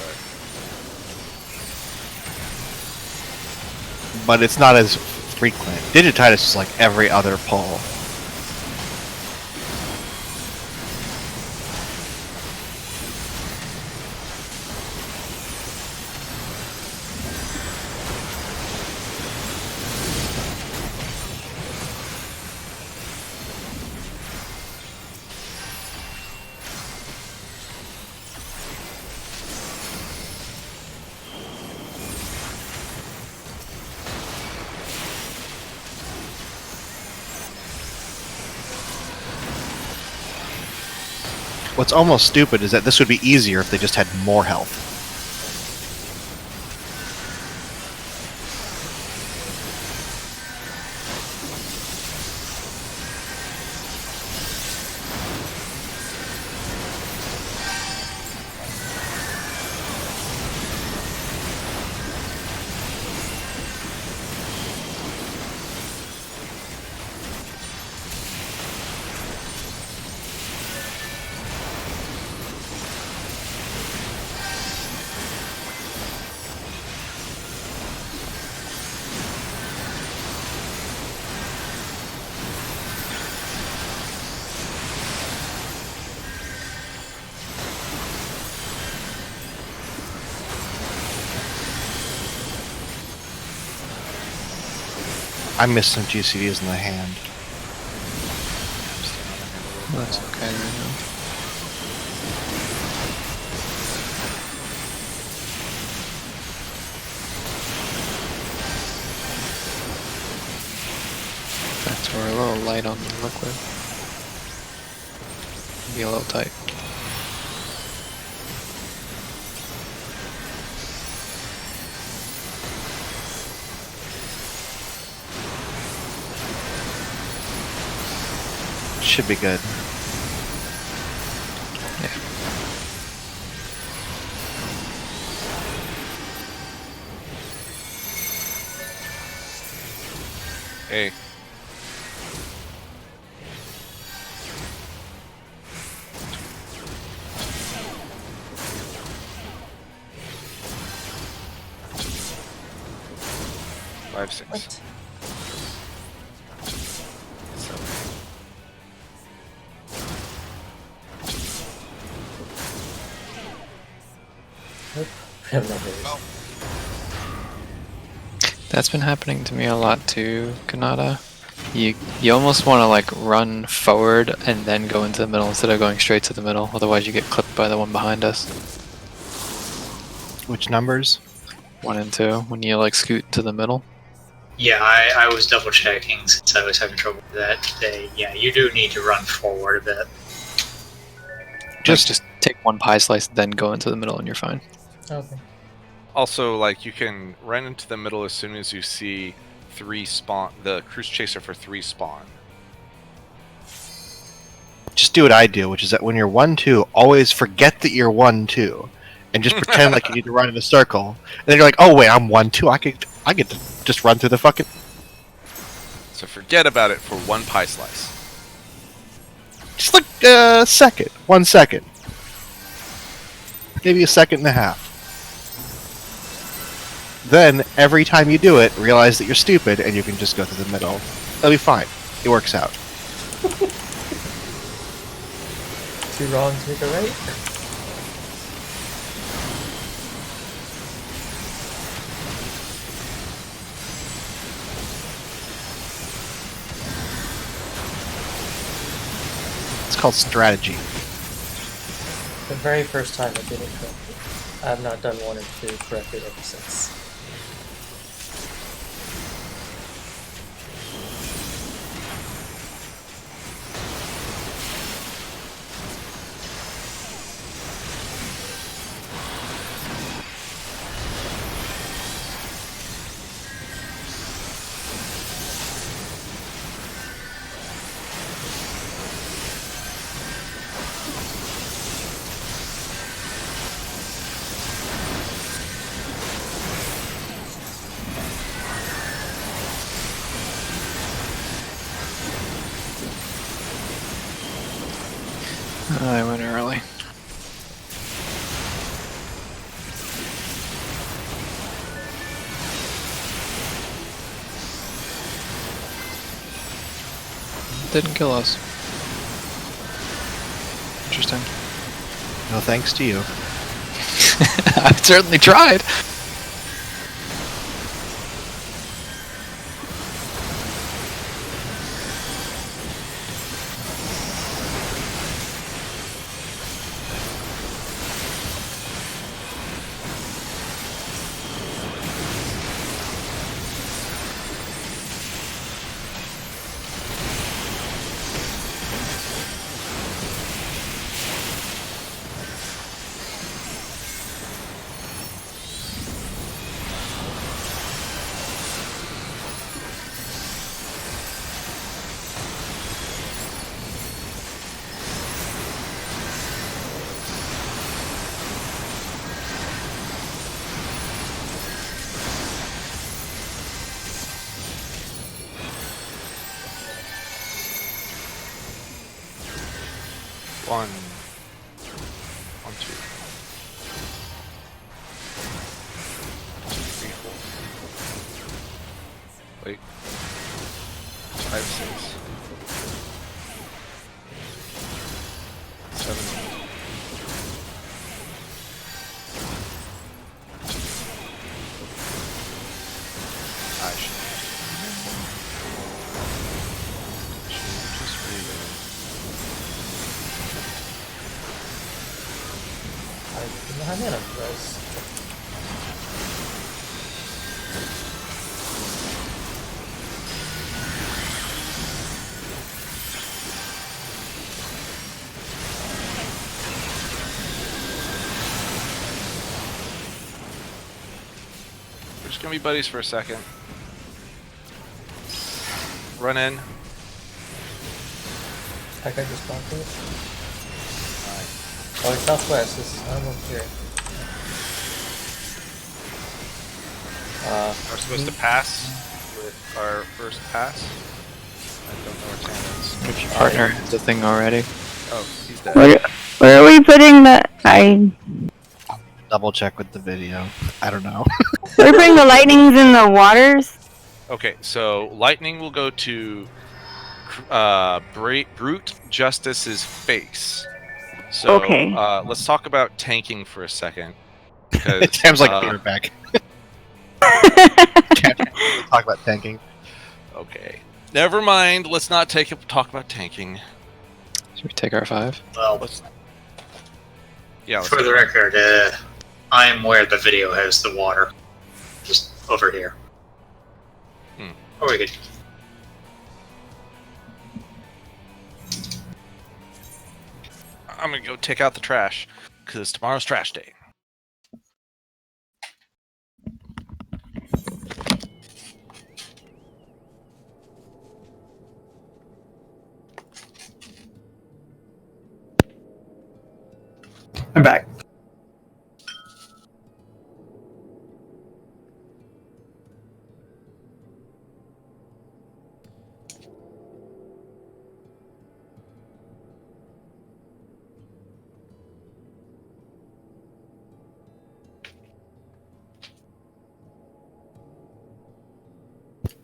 [SPEAKER 2] but it's not as frequent. Digititis is like every other pull. What's almost stupid is that this would be easier if they just had more health. I missed some GCDs in the hand.
[SPEAKER 5] That's okay right now. That's we're a little light on the liquid. Be a little tight.
[SPEAKER 2] Should be good.
[SPEAKER 5] Yeah.
[SPEAKER 1] A. Five, six.
[SPEAKER 3] What? Nope. We have no berries.
[SPEAKER 5] That's been happening to me a lot too, Kanata. You almost want to like run forward and then go into the middle instead of going straight to the middle. Otherwise, you get clipped by the one behind us.
[SPEAKER 2] Which numbers?
[SPEAKER 5] 1 and 2 when you like scoot to the middle.
[SPEAKER 8] Yeah, I was double checking since I was having trouble with that today. Yeah, you do need to run forward a bit.
[SPEAKER 5] Just take one pie slice, then go into the middle, and you're fine.
[SPEAKER 3] Okay.
[SPEAKER 1] Also, like, you can run into the middle as soon as you see 3 spawn. The Cruise Chaser for 3 spawn.
[SPEAKER 2] Just do what I do, which is that when you're 1-2, always forget that you're 1-2, and just pretend like you need to run in a circle. And then you're like, oh wait, I'm 1-2. I get to just run through the fucking.
[SPEAKER 1] So forget about it for 1 pie slice.
[SPEAKER 2] Just like a second, 1 second, maybe a second and a half. Then every time you do it, realize that you're stupid, and you can just go through the middle. That'll be fine. It works out.
[SPEAKER 3] 2 wrongs make a right.
[SPEAKER 2] It's called strategy.
[SPEAKER 3] The very first time I did it correctly. I have not done 1 and 2 correctly ever since.
[SPEAKER 5] I went early. Didn't kill us. Interesting.
[SPEAKER 2] No thanks to you.
[SPEAKER 5] I certainly tried.
[SPEAKER 1] One, 2. Three, 4. Wait. 5, 6. 7. 8. I should just read it.
[SPEAKER 3] I didn't have mana for those.
[SPEAKER 1] We're just gonna be buddies for a second. Run in.
[SPEAKER 3] That guy just blocked it. Oh, it's southwest. I'm up here.
[SPEAKER 1] We're supposed to pass with our first pass. I don't know where Tan is.
[SPEAKER 5] If your partner has a thing already.
[SPEAKER 1] Oh, he's dead.
[SPEAKER 6] Where are we putting the?
[SPEAKER 2] Double check with the video. I don't know.
[SPEAKER 6] We're putting the lightnings in the waters.
[SPEAKER 1] Okay, so lightning will go to Brute Justice's face. So
[SPEAKER 6] Okay.
[SPEAKER 1] let's talk about tanking for a second. Because
[SPEAKER 2] Tam's like quarterback. Can't talk about tanking.
[SPEAKER 1] okay, never mind. Let's not talk about tanking.
[SPEAKER 5] Should we take R5?
[SPEAKER 8] Well,
[SPEAKER 1] Let's
[SPEAKER 8] for the record, I'm where the video has the water. Just over here. Oh, we good.
[SPEAKER 1] I'm gonna go take out the trash because tomorrow's trash day.
[SPEAKER 4] I'm back.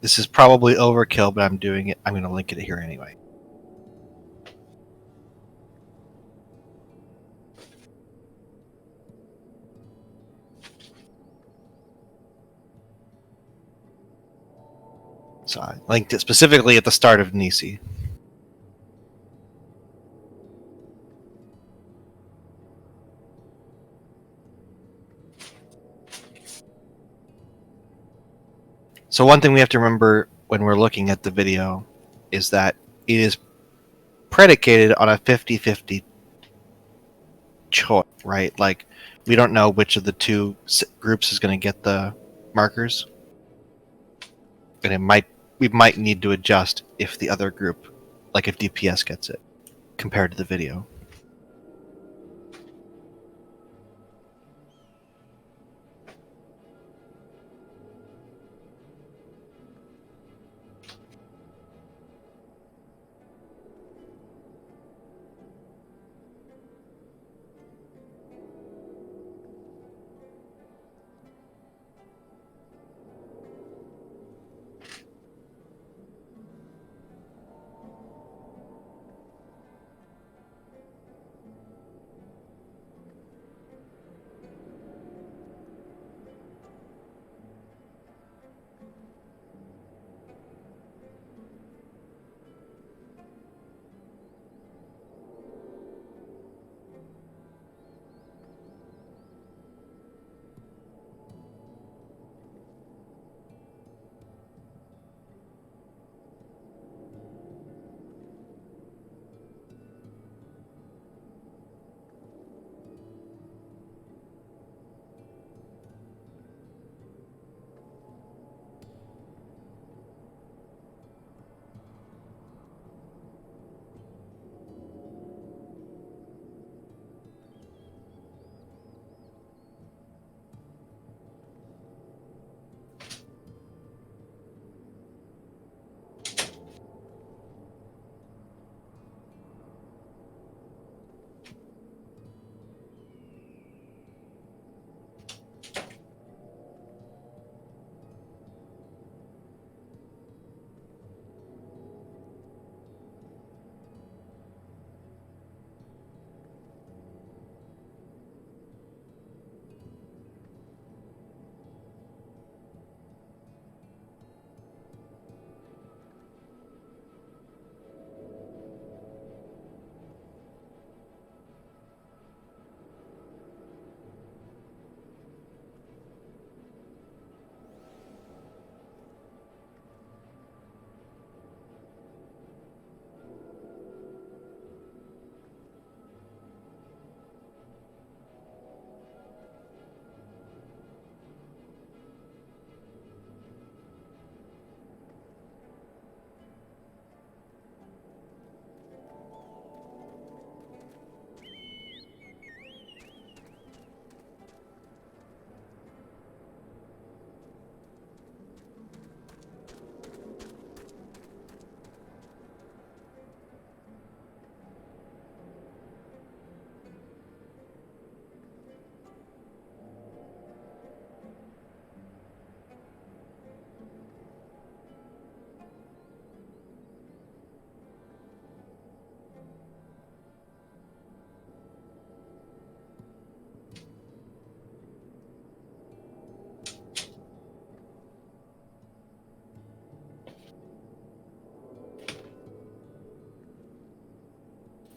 [SPEAKER 2] This is probably overkill, but I'm doing it. I'm going to link it here anyway. So I linked it specifically at the start of Nisi. So one thing we have to remember when we're looking at the video is that it is predicated on a 50-50 choice, right? Like, we don't know which of the two groups is going to get the markers. And we might need to adjust if the other group, like if DPS gets it, compared to the video.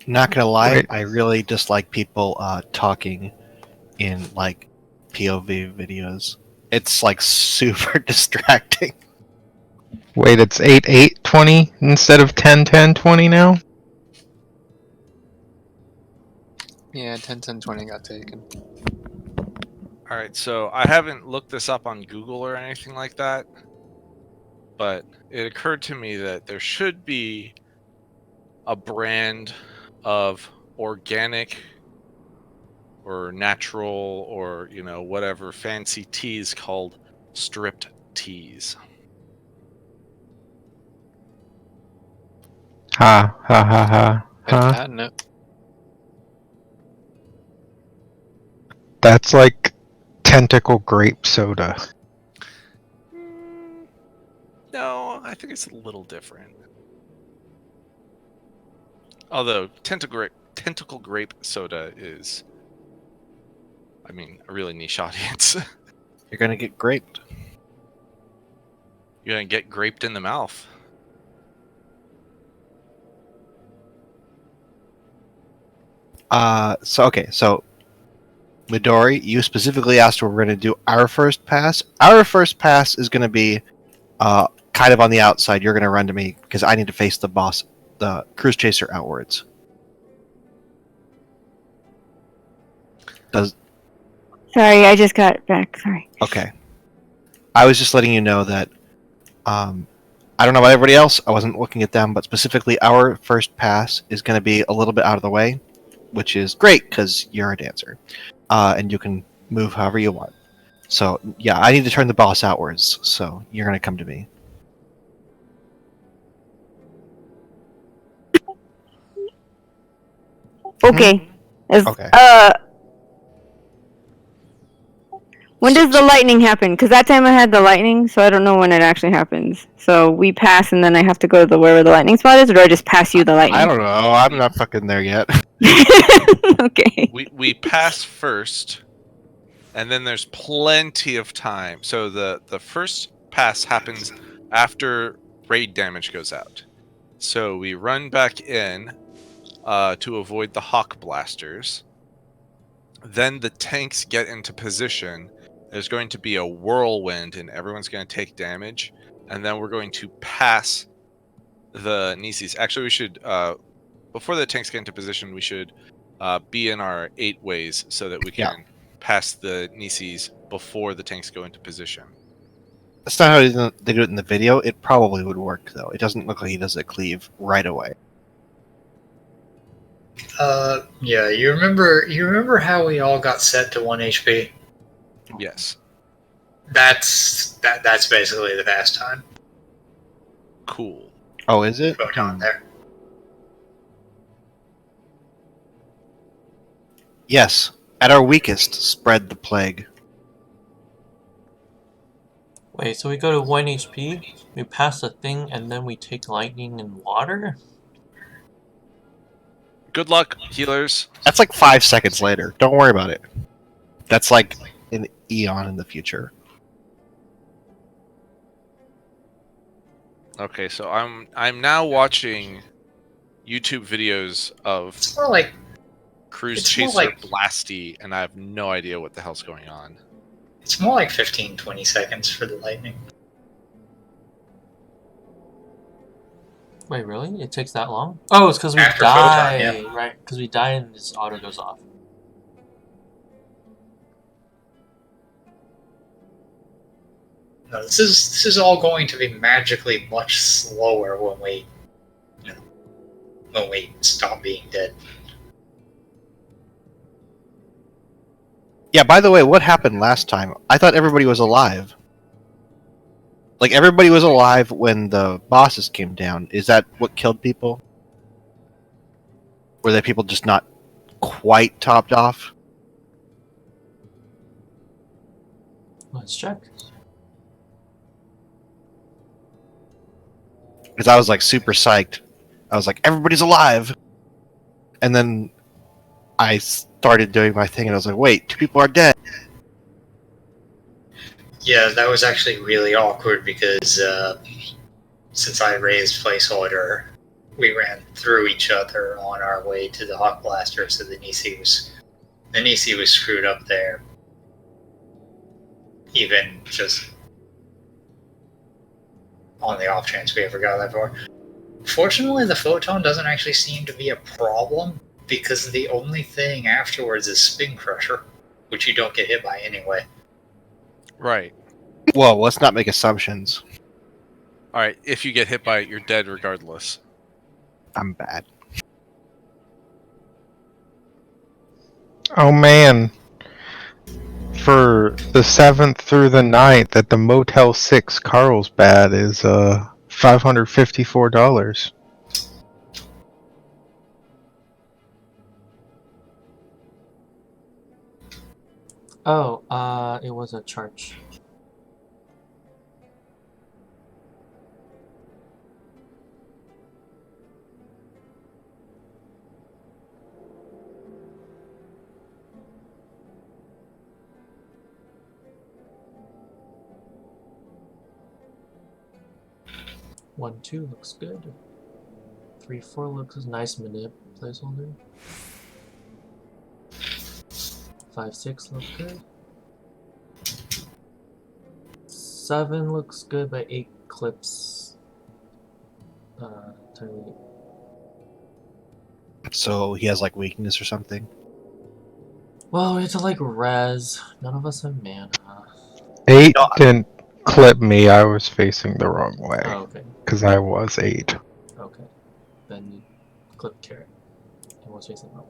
[SPEAKER 2] Not gonna lie,
[SPEAKER 7] Wait.
[SPEAKER 2] I really dislike people talking in like POV videos. It's like super distracting.
[SPEAKER 7] Wait, it's 8-8-20 instead of 10-10-20 now?
[SPEAKER 5] Yeah, 10-10-20 got taken.
[SPEAKER 1] All right, so I haven't looked this up on Google or anything like that, but it occurred to me that there should be a brand of organic or natural or whatever fancy teas called stripped teas.
[SPEAKER 7] Ha ha ha ha.
[SPEAKER 5] Better
[SPEAKER 7] Huh?
[SPEAKER 5] patent it.
[SPEAKER 7] That's like tentacle grape soda.
[SPEAKER 1] No, I think it's a little different. Although tentacle grape soda is, I mean, a really niche audience.
[SPEAKER 2] You're gonna get graped.
[SPEAKER 1] You're gonna get graped in the mouth.
[SPEAKER 2] So Midori, you specifically asked what we're gonna do our first pass. Our first pass is gonna be kind of on the outside. You're gonna run to me because I need to face the boss, the cruise chaser, outwards.
[SPEAKER 6] Sorry, I just got back. Sorry.
[SPEAKER 2] Okay. I was just letting you know that I don't know about everybody else. I wasn't looking at them, but specifically our first pass is going to be a little bit out of the way, which is great because you're a dancer, and you can move however you want. So yeah, I need to turn the boss outwards. So you're going to come to me.
[SPEAKER 6] Okay.
[SPEAKER 2] Okay.
[SPEAKER 6] When does the lightning happen? Because that time I had the lightning, so I don't know when it actually happens. So we pass, and then I have to go to wherever the lightning spot is, or do I just pass you the lightning?
[SPEAKER 2] I don't know. I'm not fucking there yet.
[SPEAKER 6] Okay.
[SPEAKER 1] We pass first, and then there's plenty of time. So the first pass happens after raid damage goes out. So we run back in to avoid the hawk blasters. Then the tanks get into position. There's going to be a whirlwind, and everyone's going to take damage. And then we're going to pass the Nisis. Actually, we should, before the tanks get into position, we should be in our 8 ways so that we can pass the Nisis before the tanks go into position.
[SPEAKER 2] That's not how they do it in the video. It probably would work, though. It doesn't look like he does a cleave right away.
[SPEAKER 8] Yeah, you remember how we all got set to 1 HP?
[SPEAKER 1] Yes.
[SPEAKER 8] That's basically the fast time.
[SPEAKER 1] Cool.
[SPEAKER 2] Oh, is it?
[SPEAKER 8] Photon there.
[SPEAKER 2] Yes. At our weakest, spread the plague.
[SPEAKER 3] Wait, so we go to 1 HP, we pass the thing, and then we take lightning and water?
[SPEAKER 1] Good luck, healers.
[SPEAKER 2] That's like 5 seconds later. Don't worry about it. That's like an eon in the future.
[SPEAKER 1] Okay, so I'm now watching YouTube videos of
[SPEAKER 8] It's more like
[SPEAKER 1] Cruise
[SPEAKER 8] it's more
[SPEAKER 1] Chaser
[SPEAKER 8] like-
[SPEAKER 1] Blasty, and I have no idea what the hell's going on.
[SPEAKER 8] it's more like 15-20 seconds for the lightning.
[SPEAKER 3] Wait, really? It takes that long? Oh, it's because we
[SPEAKER 8] After
[SPEAKER 3] die,
[SPEAKER 8] photon, yeah.
[SPEAKER 3] right? Because we die and this auto goes off.
[SPEAKER 8] No, this is all going to be magically much slower when we stop being dead.
[SPEAKER 2] Yeah, by the way, what happened last time? I thought everybody was alive. Like, everybody was alive when the bosses came down. Is that what killed people? Were there people just not quite topped off?
[SPEAKER 3] Let's check.
[SPEAKER 2] Because I was, like, super psyched. I was like, everybody's alive! And then I started doing my thing, and I was like, wait, 2 people are dead.
[SPEAKER 8] Yeah, that was actually really awkward because since I raised placeholder, we ran through each other on our way to the Hawk Blaster, so the Nisi was screwed up there. Even just on the off chance we ever got that far. Fortunately, the photon doesn't actually seem to be a problem, because the only thing afterwards is Spin Crusher, which you don't get hit by anyway.
[SPEAKER 1] Right.
[SPEAKER 2] Well, let's not make assumptions.
[SPEAKER 1] All right. If you get hit by it, you're dead regardless.
[SPEAKER 2] I'm bad.
[SPEAKER 7] Oh man. For the 7th through the 9th at the Motel 6 Carlsbad is $554.
[SPEAKER 3] Oh, it was a charge. One, 2 looks good. 3, 4 looks nice manip placeholder. 5, 6 looks good. 7 looks good, but 8 clips. Totally.
[SPEAKER 2] So he has like weakness or something.
[SPEAKER 3] Well, we have to like res. None of us have mana.
[SPEAKER 7] 8
[SPEAKER 2] No,
[SPEAKER 7] didn't clip me, I was facing the wrong way.
[SPEAKER 3] Oh, okay.
[SPEAKER 7] Because I was 8.
[SPEAKER 3] Okay. Then you clip carrot. And we'll chase it up.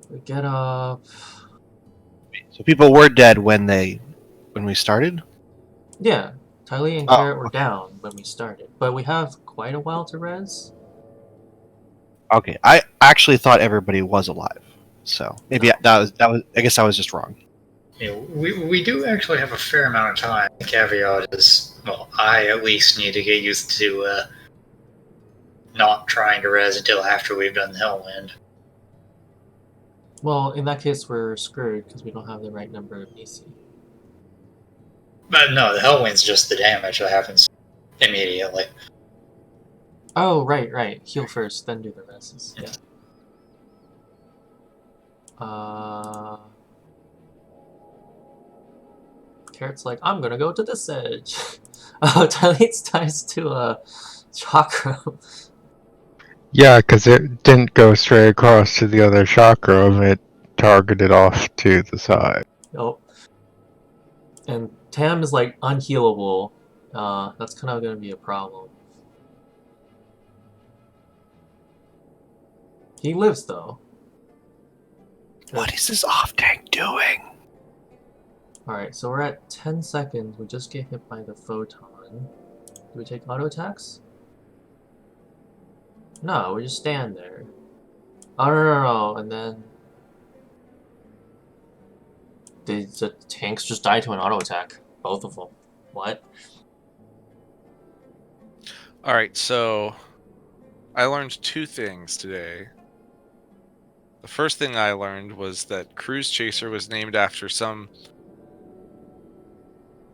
[SPEAKER 3] We get up.
[SPEAKER 2] So people were dead when we started.
[SPEAKER 3] Yeah, Tylee and
[SPEAKER 2] Oh,
[SPEAKER 3] Carrot were down when we started, but we have quite a while to res.
[SPEAKER 2] Okay, I actually thought everybody was alive. So maybe
[SPEAKER 3] No.
[SPEAKER 2] that was. I guess I was just wrong.
[SPEAKER 8] Yeah, we do actually have a fair amount of time. The caveat is, well, I at least need to get used to not trying to res until after we've done the Hellwind.
[SPEAKER 3] Well, in that case, we're screwed because we don't have the right number of Nisi.
[SPEAKER 8] But no, the Hellwind's just the damage that happens immediately.
[SPEAKER 3] Oh, right. Heal first, then do the res. Yeah. Carrot's like, I'm gonna go to this edge. Oh, Tylee's ties to chakra.
[SPEAKER 7] Yeah, because it didn't go straight across to the other chakra, it targeted off to the side.
[SPEAKER 3] Nope. And Tam is like unhealable. That's kind of gonna be a problem. He lives though.
[SPEAKER 2] What is this off tank doing?
[SPEAKER 3] Alright, so we're at 10 seconds. We just get hit by the photon. Do we take auto attacks? No, we just stand there. Oh, no. And then... the tanks just die to an auto attack. Both of them. What?
[SPEAKER 1] Alright, so I learned 2 things today. The first thing I learned was that Cruise Chaser was named after some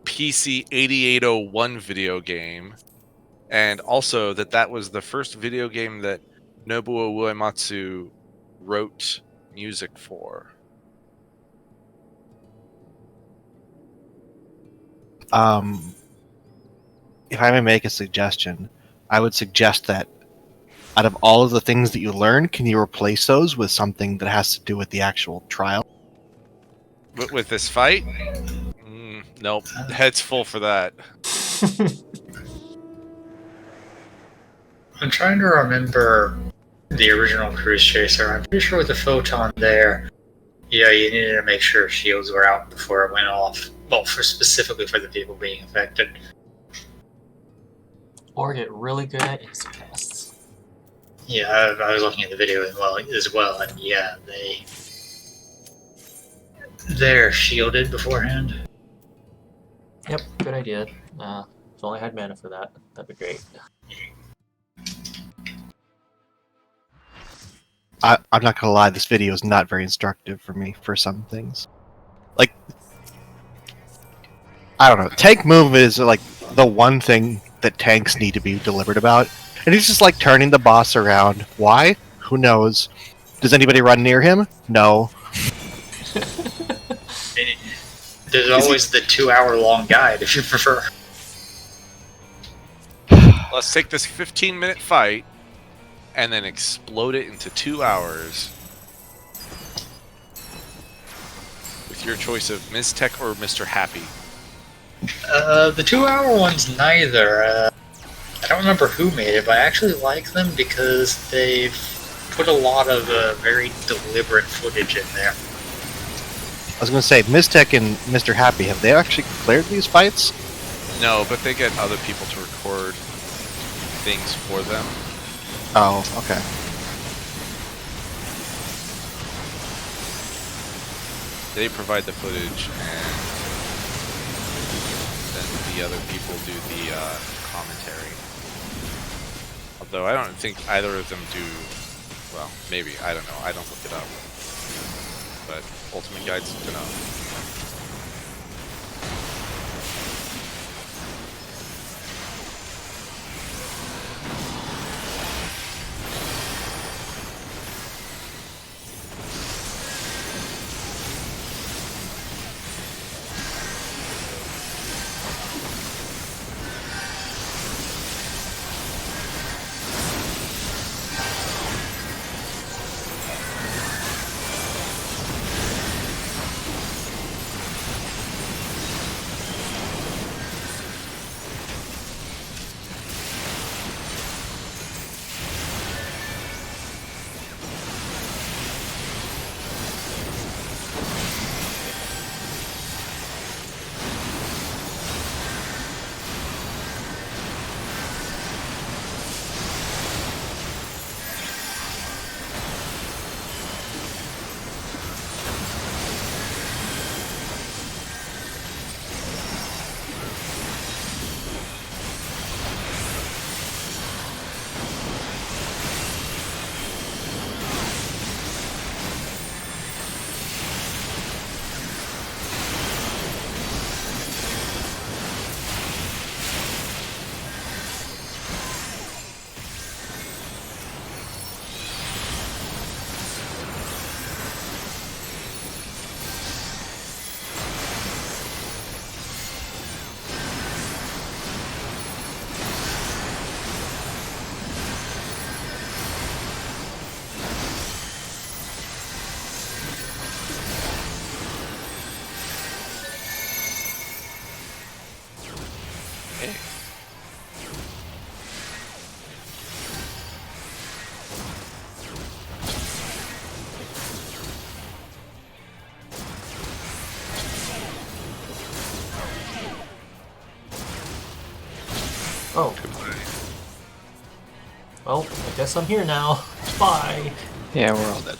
[SPEAKER 1] PC 8801 video game, and also that was the first video game that Nobuo Uematsu wrote music for.
[SPEAKER 2] If I may make a suggestion, I would suggest that out of all of the things that you learn, can you replace those with something that has to do with the actual trial?
[SPEAKER 1] With this fight? Nope. Head's full for that.
[SPEAKER 8] I'm trying to remember the original Cruise Chaser. I'm pretty sure with the photon there, yeah, you needed to make sure shields were out before it went off. Well, specifically for the people being affected.
[SPEAKER 3] Or get really good at instacasts.
[SPEAKER 8] Yeah, I was looking at the video as well, and yeah, they're shielded beforehand.
[SPEAKER 3] Yep, good idea. If only I had mana for that, that'd be great.
[SPEAKER 2] I'm not gonna lie, this video is not very instructive for me for some things. Like, I don't know, tank movement is like the one thing that tanks need to be deliberate about. And he's just like turning the boss around. Why? Who knows? Does anybody run near him? No.
[SPEAKER 8] There's always the 2-hour-long guide if you prefer.
[SPEAKER 1] Let's take this 15-minute fight and then explode it into 2 hours with your choice of Ms. Tech or Mr. Happy.
[SPEAKER 8] The 2-hour one's neither. I don't remember who made it, but I actually like them because they've put a lot of very deliberate footage in there.
[SPEAKER 2] I was going to say, Mistech and Mr. Happy, have they actually cleared these fights?
[SPEAKER 1] No, but they get other people to record things for them.
[SPEAKER 2] Oh, okay.
[SPEAKER 1] They provide the footage, and then the other people do the commentary. Although I don't think either of them do. Well, maybe, I don't know. I don't look it up. But Ultimate Guide's to know.
[SPEAKER 3] Oh. Well, I guess I'm here now. Bye.
[SPEAKER 5] Yeah, we're all dead.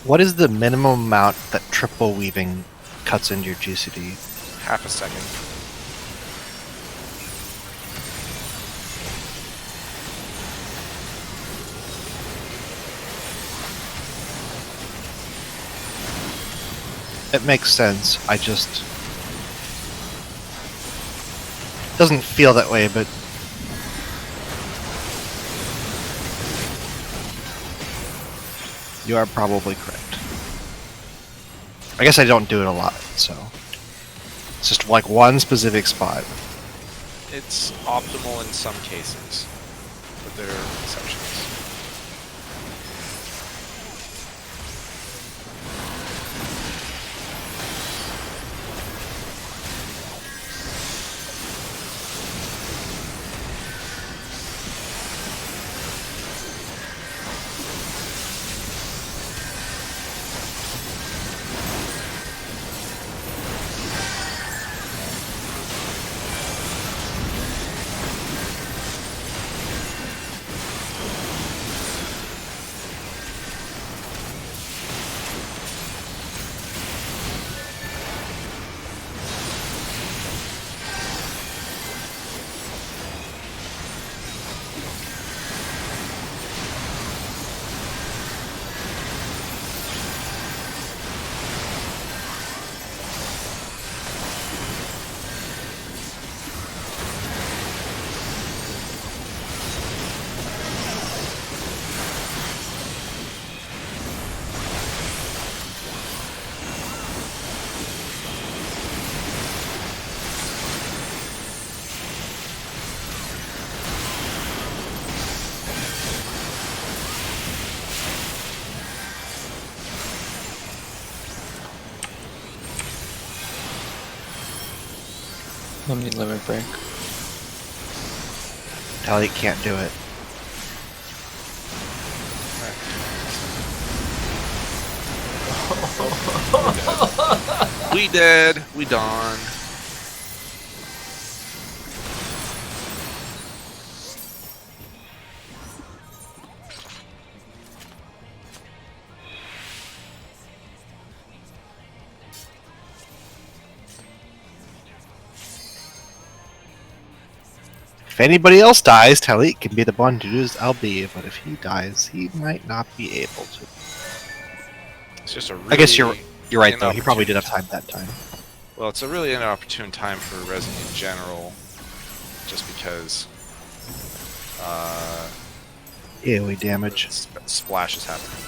[SPEAKER 2] What is the minimum amount that triple weaving cuts into your GCD?
[SPEAKER 1] Half a second.
[SPEAKER 2] It makes sense. I just... doesn't feel that way, but... you are probably correct. I guess I don't do it a lot, so... it's just like one specific spot.
[SPEAKER 1] It's optimal in some cases, but there are exceptions.
[SPEAKER 5] Let me limit break.
[SPEAKER 2] Tally can't do it.
[SPEAKER 1] We dead. We done.
[SPEAKER 2] If anybody else dies, Talik can be the one to do his LB, but if he dies, he might not be able to.
[SPEAKER 1] It's just a really
[SPEAKER 2] I guess you're right though. He probably did have
[SPEAKER 1] inopportune
[SPEAKER 2] time that time.
[SPEAKER 1] Well, it's a really inopportune time for Resin in general, just because
[SPEAKER 2] AoE damage.
[SPEAKER 1] splash is happening.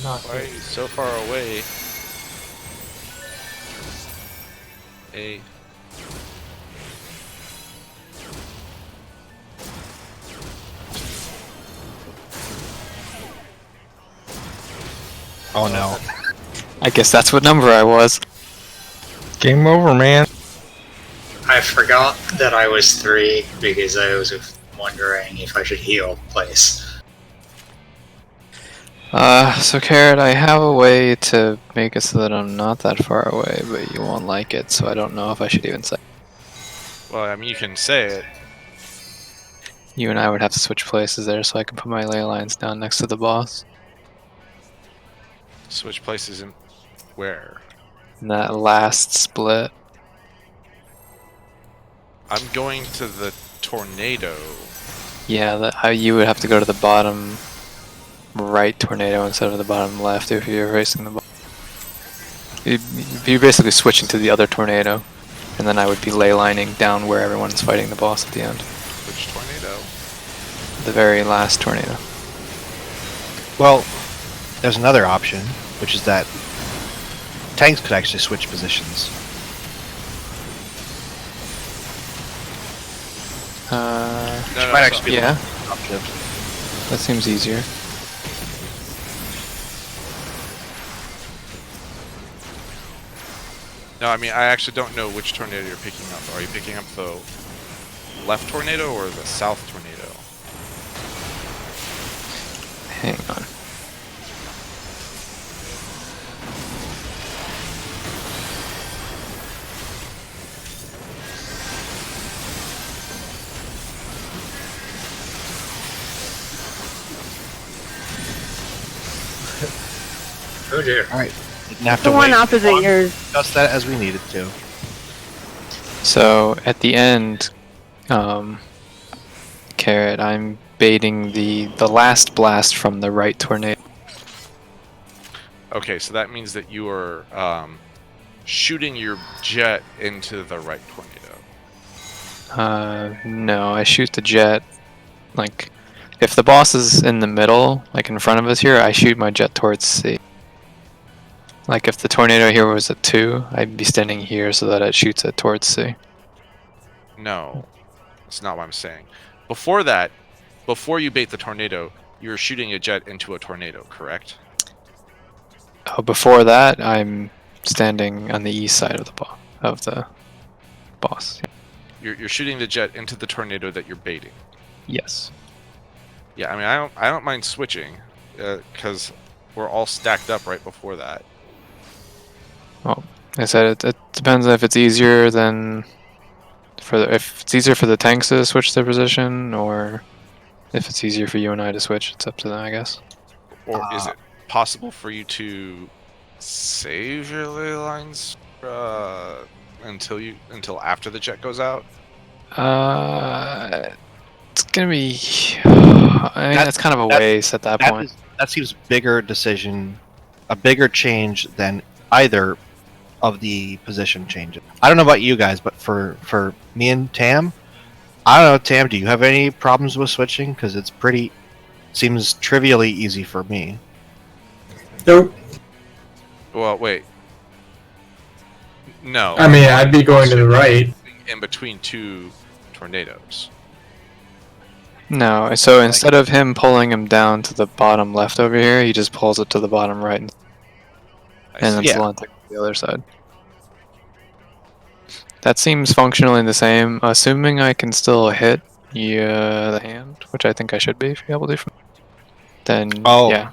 [SPEAKER 3] Not
[SPEAKER 1] Why are you so far away? A.
[SPEAKER 2] Oh no.
[SPEAKER 5] I guess that's what number I was.
[SPEAKER 7] Game over, man.
[SPEAKER 8] I forgot that I was 3 because I was wondering if I should heal place.
[SPEAKER 5] So Carrot, I have a way to make it so that I'm not that far away, but you won't like it, so I don't know if I should even say.
[SPEAKER 1] Well, I mean, you can say it.
[SPEAKER 5] You and I would have to switch places there so I can put my ley lines down next to the boss.
[SPEAKER 1] Switch places in where?
[SPEAKER 5] In that last split.
[SPEAKER 1] I'm going to the tornado.
[SPEAKER 5] Yeah, you would have to go to the bottom right tornado instead of the bottom left if you're racing the you're basically switching to the other tornado, and then I would be ley lining down where everyone's fighting the boss at the end.
[SPEAKER 1] Which tornado?
[SPEAKER 5] The very last tornado.
[SPEAKER 2] Well, there's another option, which is that tanks could actually switch positions.
[SPEAKER 1] No,
[SPEAKER 2] might actually be
[SPEAKER 5] yeah,
[SPEAKER 2] Option.
[SPEAKER 5] that seems easier.
[SPEAKER 1] No, I mean, I actually don't know which tornado you're picking up. Are you picking up the left tornado or the south tornado?
[SPEAKER 5] Hang on.
[SPEAKER 8] Oh dear.
[SPEAKER 2] All right. Didn't have
[SPEAKER 6] The
[SPEAKER 2] to
[SPEAKER 6] one
[SPEAKER 2] wait
[SPEAKER 6] opposite
[SPEAKER 2] long.
[SPEAKER 6] yours.
[SPEAKER 2] Just that as we needed to.
[SPEAKER 5] So at the end, Carrot, I'm baiting the last blast from the right tornado.
[SPEAKER 1] Okay, so that means that you are shooting your jet into the right tornado.
[SPEAKER 5] No, I shoot the jet. Like, if the boss is in the middle, like in front of us here, I shoot my jet towards C. Like if the tornado here was at 2, I'd be standing here so that it shoots it towards C.
[SPEAKER 1] No, that's not what I'm saying. Before that, before you bait the tornado, you're shooting a jet into a tornado, correct?
[SPEAKER 5] Oh, before that, I'm standing on the east side of the boss.
[SPEAKER 1] You're shooting the jet into the tornado that you're baiting.
[SPEAKER 5] Yes.
[SPEAKER 1] Yeah, I mean, I don't mind switching, because we're all stacked up right before that.
[SPEAKER 5] Well, I said it depends if it's easier than if it's easier for the tanks to switch their position, or if it's easier for you and I to switch. It's up to them, I guess.
[SPEAKER 1] Or is it possible for you to save your ley lines until after the jet goes out?
[SPEAKER 5] It's gonna be. I mean, that's kind of a waste at that point.
[SPEAKER 2] That seems bigger decision, a bigger change than either of the position changes. I don't know about you guys, but for me and Tam, I don't know. Tam, do you have any problems with switching? Because it's seems trivially easy for me.
[SPEAKER 4] Nope.
[SPEAKER 1] Well, wait. No.
[SPEAKER 4] I mean, I'd be going to the right.
[SPEAKER 1] In between two tornadoes.
[SPEAKER 5] No, so instead of him pulling him down to the bottom left over here, he just pulls it to the bottom right, and then
[SPEAKER 2] Yeah.
[SPEAKER 5] Salon takes the other side. That seems functionally the same, assuming I can still hit the hand, which I think I should be able to. Then yeah,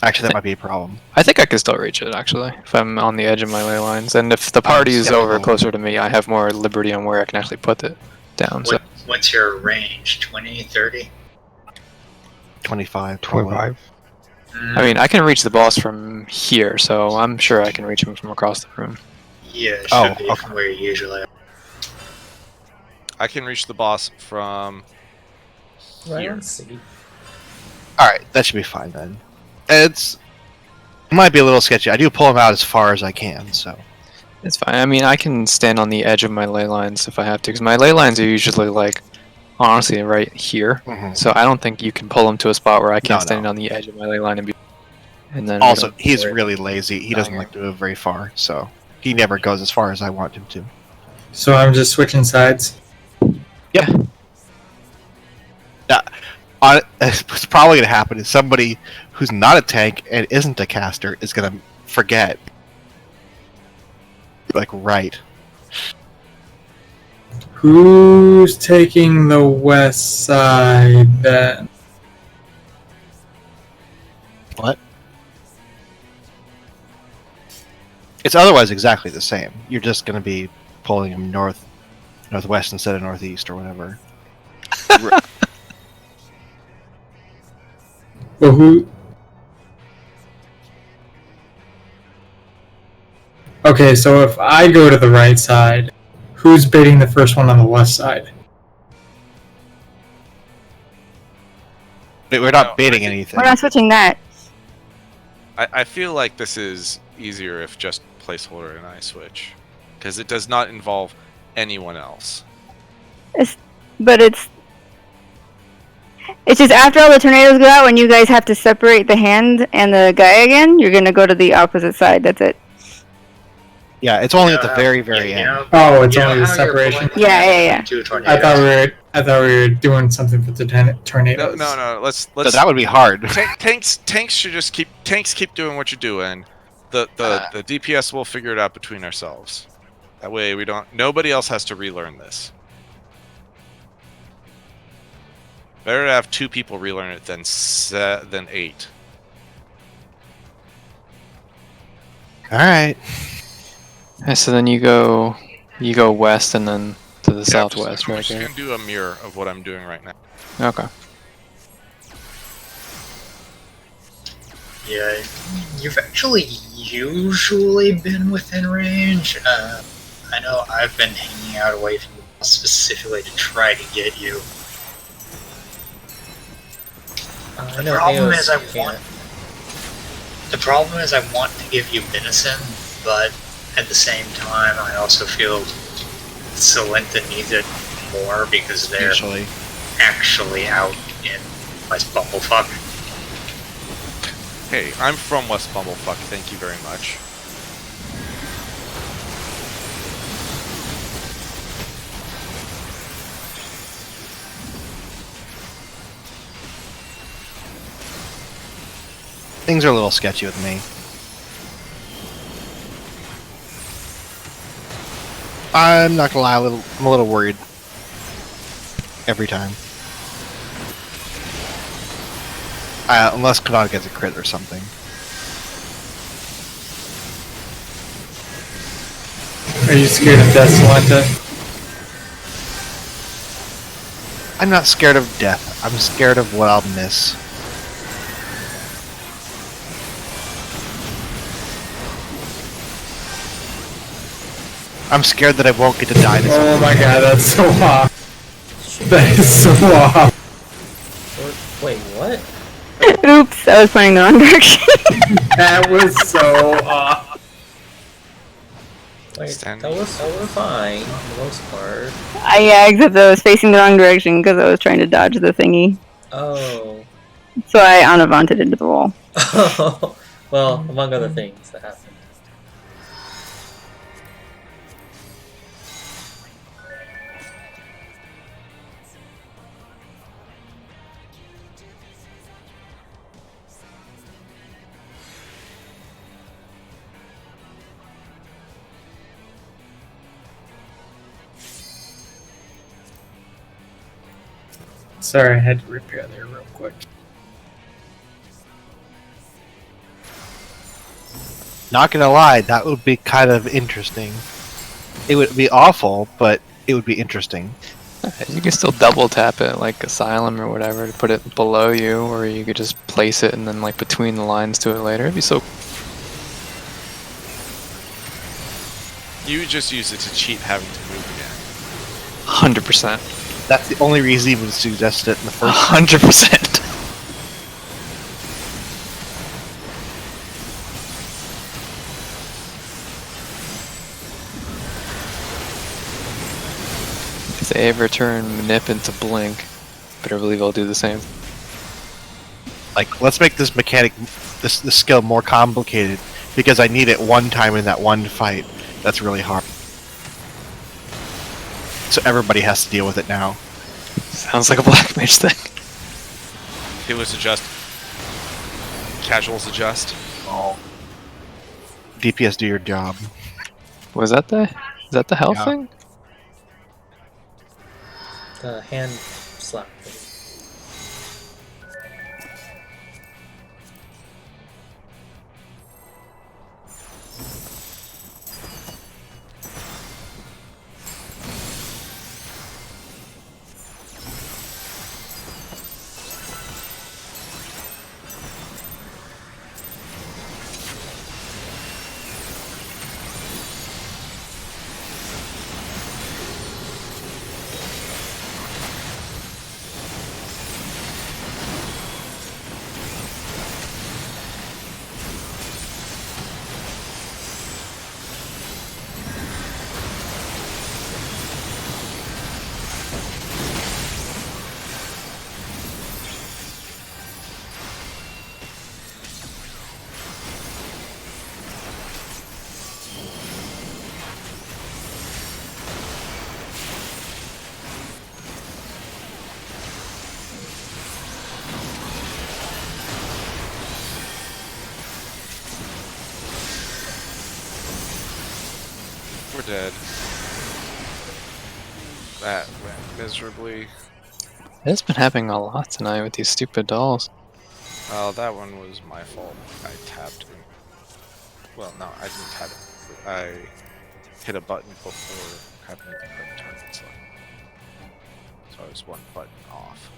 [SPEAKER 2] Actually, that might be a problem.
[SPEAKER 5] I think I can still reach it actually if I'm on the edge of my ley lines, and if the party is over closer to me, I have more liberty on where I can actually put it down. So
[SPEAKER 8] What's your range? 20, 30?
[SPEAKER 2] 25.
[SPEAKER 7] 25.
[SPEAKER 5] I mean, I can reach the boss from here, so I'm sure I can reach him from across the room.
[SPEAKER 8] Yeah, it should
[SPEAKER 2] Oh,
[SPEAKER 8] be
[SPEAKER 2] okay.
[SPEAKER 8] from where you usually are.
[SPEAKER 1] I can reach the boss from
[SPEAKER 3] Right
[SPEAKER 1] here.
[SPEAKER 3] on C.
[SPEAKER 2] All right, that should be fine then. It might be a little sketchy. I do pull him out as far as I can, so.
[SPEAKER 5] It's fine. I mean, I can stand on the edge of my ley lines if I have to, because my ley lines are usually like, honestly, right here.
[SPEAKER 2] Mhm.
[SPEAKER 5] So I don't think you can pull him to a spot where I can't
[SPEAKER 2] No,
[SPEAKER 5] stand
[SPEAKER 2] no.
[SPEAKER 5] on the edge of my ley line and be. And then
[SPEAKER 2] Also,
[SPEAKER 5] we
[SPEAKER 2] he's
[SPEAKER 5] don't-
[SPEAKER 2] really lazy. He doesn't like to move very far, so he never goes as far as I want him to.
[SPEAKER 4] So I'm just switching sides.
[SPEAKER 2] What's probably going to happen is somebody who's not a tank and isn't a caster is going to forget. Like, right.
[SPEAKER 4] Who's taking the west side then?
[SPEAKER 2] What? It's otherwise exactly the same. You're just going to be pulling him northwest instead of northeast or whatever.
[SPEAKER 4] Well, who? Okay, so if I go to the right side, who's baiting the first one on the left side?
[SPEAKER 2] We're
[SPEAKER 1] No,
[SPEAKER 2] not baiting
[SPEAKER 1] I think-
[SPEAKER 2] anything.
[SPEAKER 6] We're not switching that.
[SPEAKER 1] I feel like this is easier if just placeholder and I switch, because it does not involve anyone else.
[SPEAKER 6] But it's just after all the tornadoes go out, when you guys have to separate the hand and the guy again, you're gonna go to the opposite side. That's it.
[SPEAKER 2] Yeah, it's only at the
[SPEAKER 8] You know
[SPEAKER 2] very,
[SPEAKER 8] how-
[SPEAKER 2] very
[SPEAKER 8] you
[SPEAKER 2] end.
[SPEAKER 8] know-
[SPEAKER 4] Oh, it's
[SPEAKER 8] you know
[SPEAKER 4] only the
[SPEAKER 8] how you're
[SPEAKER 4] separation.
[SPEAKER 8] pulling
[SPEAKER 6] Yeah, yeah, yeah.
[SPEAKER 8] two
[SPEAKER 4] I
[SPEAKER 8] tornadoes?
[SPEAKER 4] thought we were doing something for the
[SPEAKER 1] No,
[SPEAKER 4] tornadoes.
[SPEAKER 1] no. Let's
[SPEAKER 2] So that would be hard.
[SPEAKER 1] tanks should just keep doing what you're doing. The DPS will figure it out between ourselves. That way nobody else has to relearn this. Better to have 2 people relearn it than 8.
[SPEAKER 2] All right.
[SPEAKER 5] Yeah, so then you go west and then to the
[SPEAKER 1] Yeah,
[SPEAKER 5] southwest,
[SPEAKER 1] I'm
[SPEAKER 5] right
[SPEAKER 1] just
[SPEAKER 5] here.
[SPEAKER 1] gonna do a mirror of what I'm doing right now.
[SPEAKER 5] Okay.
[SPEAKER 8] Yeah, you've actually usually been within range. I know I've been hanging out away from the boss specifically to try to get you.
[SPEAKER 3] I
[SPEAKER 8] The
[SPEAKER 3] know
[SPEAKER 8] problem
[SPEAKER 3] AO's
[SPEAKER 8] is I
[SPEAKER 3] can't.
[SPEAKER 8] want. The problem is I want to give you venison, but at the same time I also feel Celinta needs it more because they're
[SPEAKER 2] Usually.
[SPEAKER 8] actually out in West Bumblefuck.
[SPEAKER 1] Hey, I'm from West Bumblefuck. Thank you very much.
[SPEAKER 2] Things are a little sketchy with me. I'm not gonna lie, I'm a little worried. Every time. Unless Kanata gets a crit or something.
[SPEAKER 4] Are you scared of death, Celenta?
[SPEAKER 2] I'm not scared of death. I'm scared of what I'll miss. I'm scared that I won't get to die to something.
[SPEAKER 4] Oh my god, that's so off. That is so off.
[SPEAKER 3] Wait, what?
[SPEAKER 6] Oops, I was pointing the wrong direction.
[SPEAKER 4] That was so off.
[SPEAKER 3] Like,
[SPEAKER 1] Standing.
[SPEAKER 3] that was fine for the most part.
[SPEAKER 6] Yeah, except I was facing the wrong direction because I was trying to dodge the thingy.
[SPEAKER 3] Oh.
[SPEAKER 6] So I unavanted into the wall.
[SPEAKER 3] Well, among other things that happened.
[SPEAKER 4] Sorry, I had to repair there real quick.
[SPEAKER 2] Not gonna lie, that would be kind of interesting. It would be awful, but it would be interesting.
[SPEAKER 5] You can still double tap it like Asylum or whatever to put it below you, or you could just place it and then like between the lines to it later. It'd be so.
[SPEAKER 1] You would just use it to cheat having to move again.
[SPEAKER 5] 100%.
[SPEAKER 2] That's the only reason he even suggested it in the first.
[SPEAKER 5] 100%. If they ever turn Manip into Blink, better believe I'll do the same.
[SPEAKER 2] Like, let's make this mechanic, this skill more complicated, because I need it one time in that one fight. That's really hard. So everybody has to deal with it now.
[SPEAKER 5] Sounds like a Black Mage thing.
[SPEAKER 1] Healers adjust. Casuals adjust.
[SPEAKER 2] Oh. DPS, do your job.
[SPEAKER 5] Was that the? Is that the health
[SPEAKER 2] Yeah.
[SPEAKER 5] thing?
[SPEAKER 3] The hand slap thing.
[SPEAKER 1] We're dead. That went miserably.
[SPEAKER 5] It's been happening a lot tonight with these stupid dolls.
[SPEAKER 1] Oh, that one was my fault. I tapped. Well, no, I didn't tap it. I hit a button before having the correct target select. So I was one button off.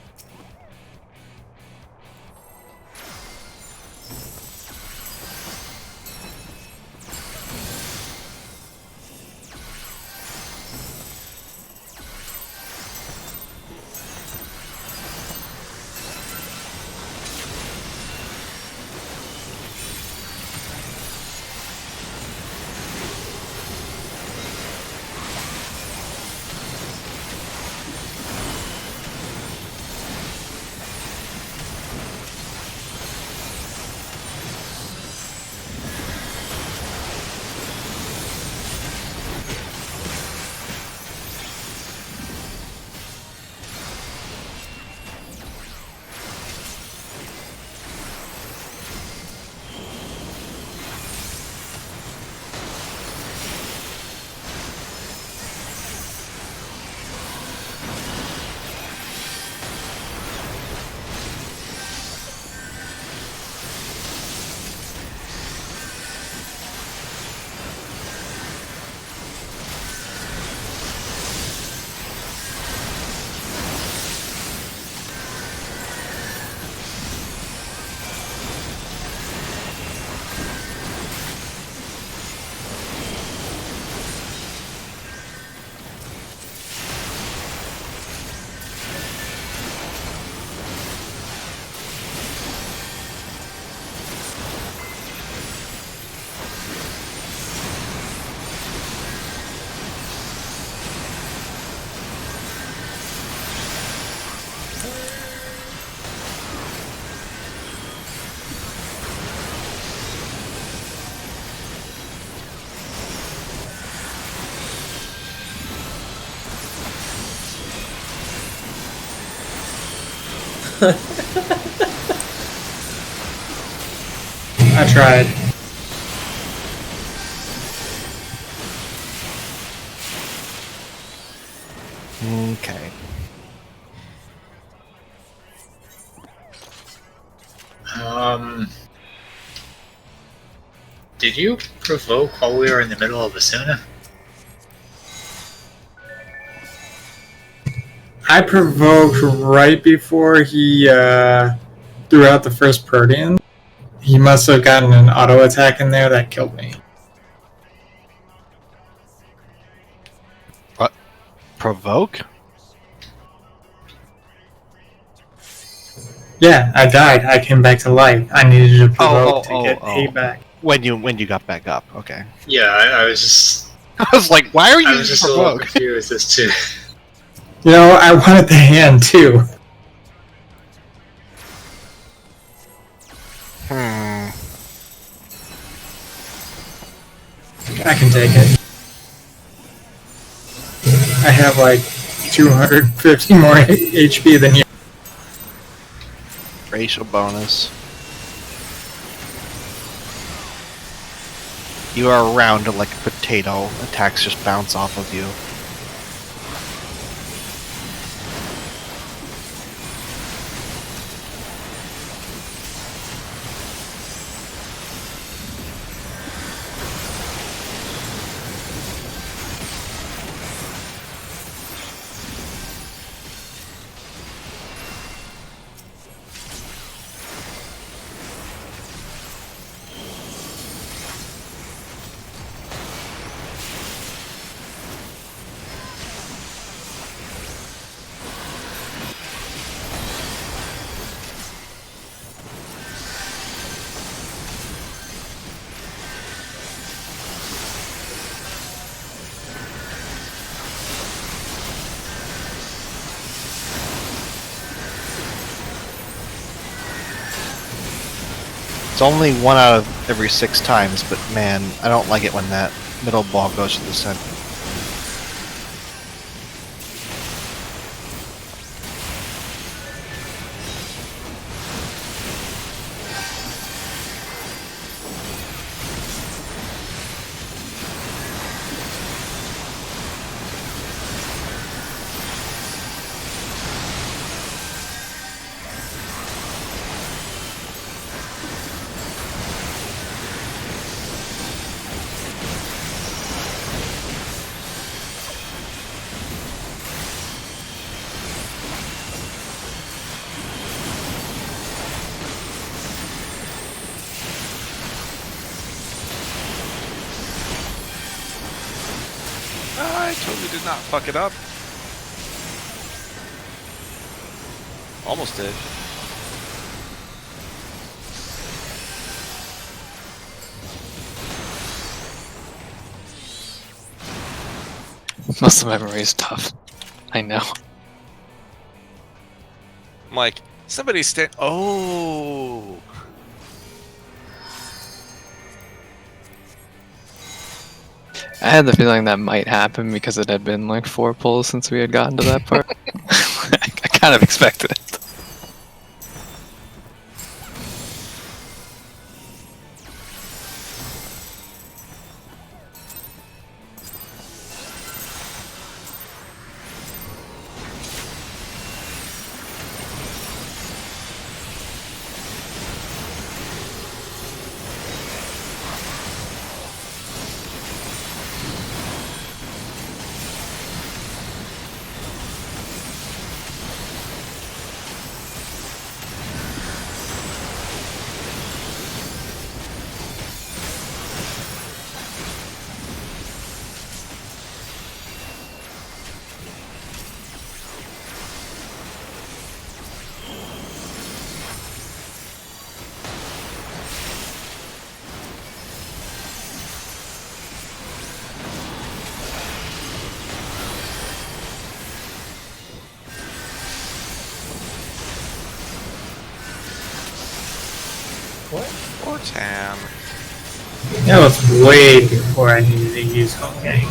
[SPEAKER 4] I tried.
[SPEAKER 2] Okay.
[SPEAKER 8] Did you provoke while we were in the middle of Asuna?
[SPEAKER 4] I provoked right before he threw out the first Protean. He must have gotten an auto attack in there that killed me.
[SPEAKER 2] Provoke?
[SPEAKER 4] Yeah, I died. I came back to life. I needed to provoke to get payback.
[SPEAKER 2] When you got back up, okay.
[SPEAKER 8] Yeah, I was just.
[SPEAKER 2] I was like, why are you
[SPEAKER 8] I was just a little
[SPEAKER 2] provoke?
[SPEAKER 8] confused as to.
[SPEAKER 4] You know, I wanted the hand too. I can take it. I have like 250 more HP than you.
[SPEAKER 2] Racial bonus. You are round like a potato. Attacks just bounce off of you. It's only 1 out of every 6 times, but man, I don't like it when that middle ball goes to the center.
[SPEAKER 1] I totally did not fuck it up. Almost did.
[SPEAKER 5] Muscle memory is tough. I know.
[SPEAKER 1] I'm like, somebody stand. Oh.
[SPEAKER 5] I had the feeling that might happen because it had been like 4 pulls since we had gotten to that part. I kind of expected it.
[SPEAKER 1] Poor Tam.
[SPEAKER 4] That was way before I needed to use Home Gang.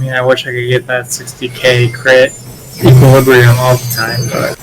[SPEAKER 4] mean, I wish I could get that 60k crit equilibrium all the time, but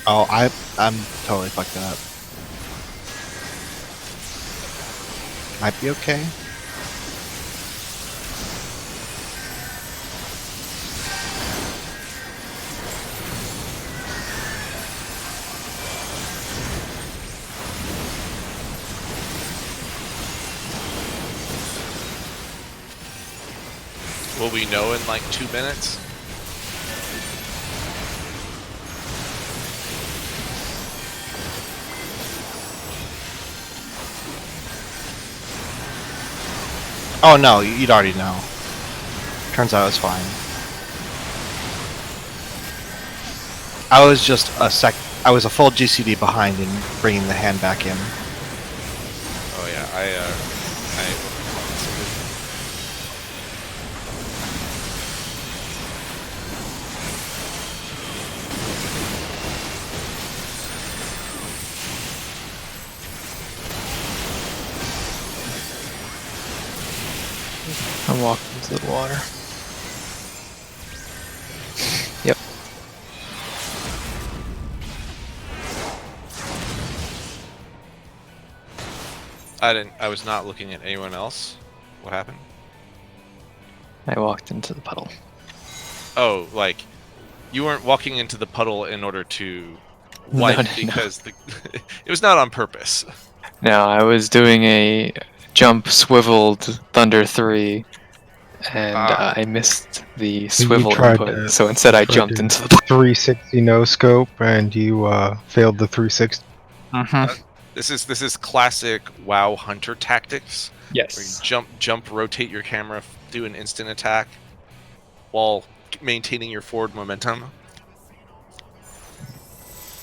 [SPEAKER 2] Oh, I'm totally fucked up. Might be okay.
[SPEAKER 1] Will we know in like 2 minutes?
[SPEAKER 2] Oh no, you'd already know. Turns out it's fine. I was just I was a full GCD behind in bringing the hand back in.
[SPEAKER 1] Oh yeah, I
[SPEAKER 5] I'm walking into the water. Yep.
[SPEAKER 1] I was not looking at anyone else. What happened?
[SPEAKER 5] I walked into the puddle.
[SPEAKER 1] Oh, like you weren't walking into the puddle in order to
[SPEAKER 5] No,
[SPEAKER 1] wipe
[SPEAKER 5] no, no.
[SPEAKER 1] because it was not on purpose.
[SPEAKER 5] No, I was doing a jump swiveled Thunder 3, and
[SPEAKER 1] Ah.
[SPEAKER 5] I missed the
[SPEAKER 7] You
[SPEAKER 5] swivel
[SPEAKER 7] tried
[SPEAKER 5] input,
[SPEAKER 7] to-
[SPEAKER 5] so instead I
[SPEAKER 7] tried
[SPEAKER 5] jumped
[SPEAKER 7] to-
[SPEAKER 5] into the
[SPEAKER 7] 360 no scope, and you failed the 360.
[SPEAKER 1] This is classic WoW hunter tactics. Where you
[SPEAKER 5] Yes.
[SPEAKER 1] jump, rotate your camera, do an instant attack, while maintaining your forward momentum.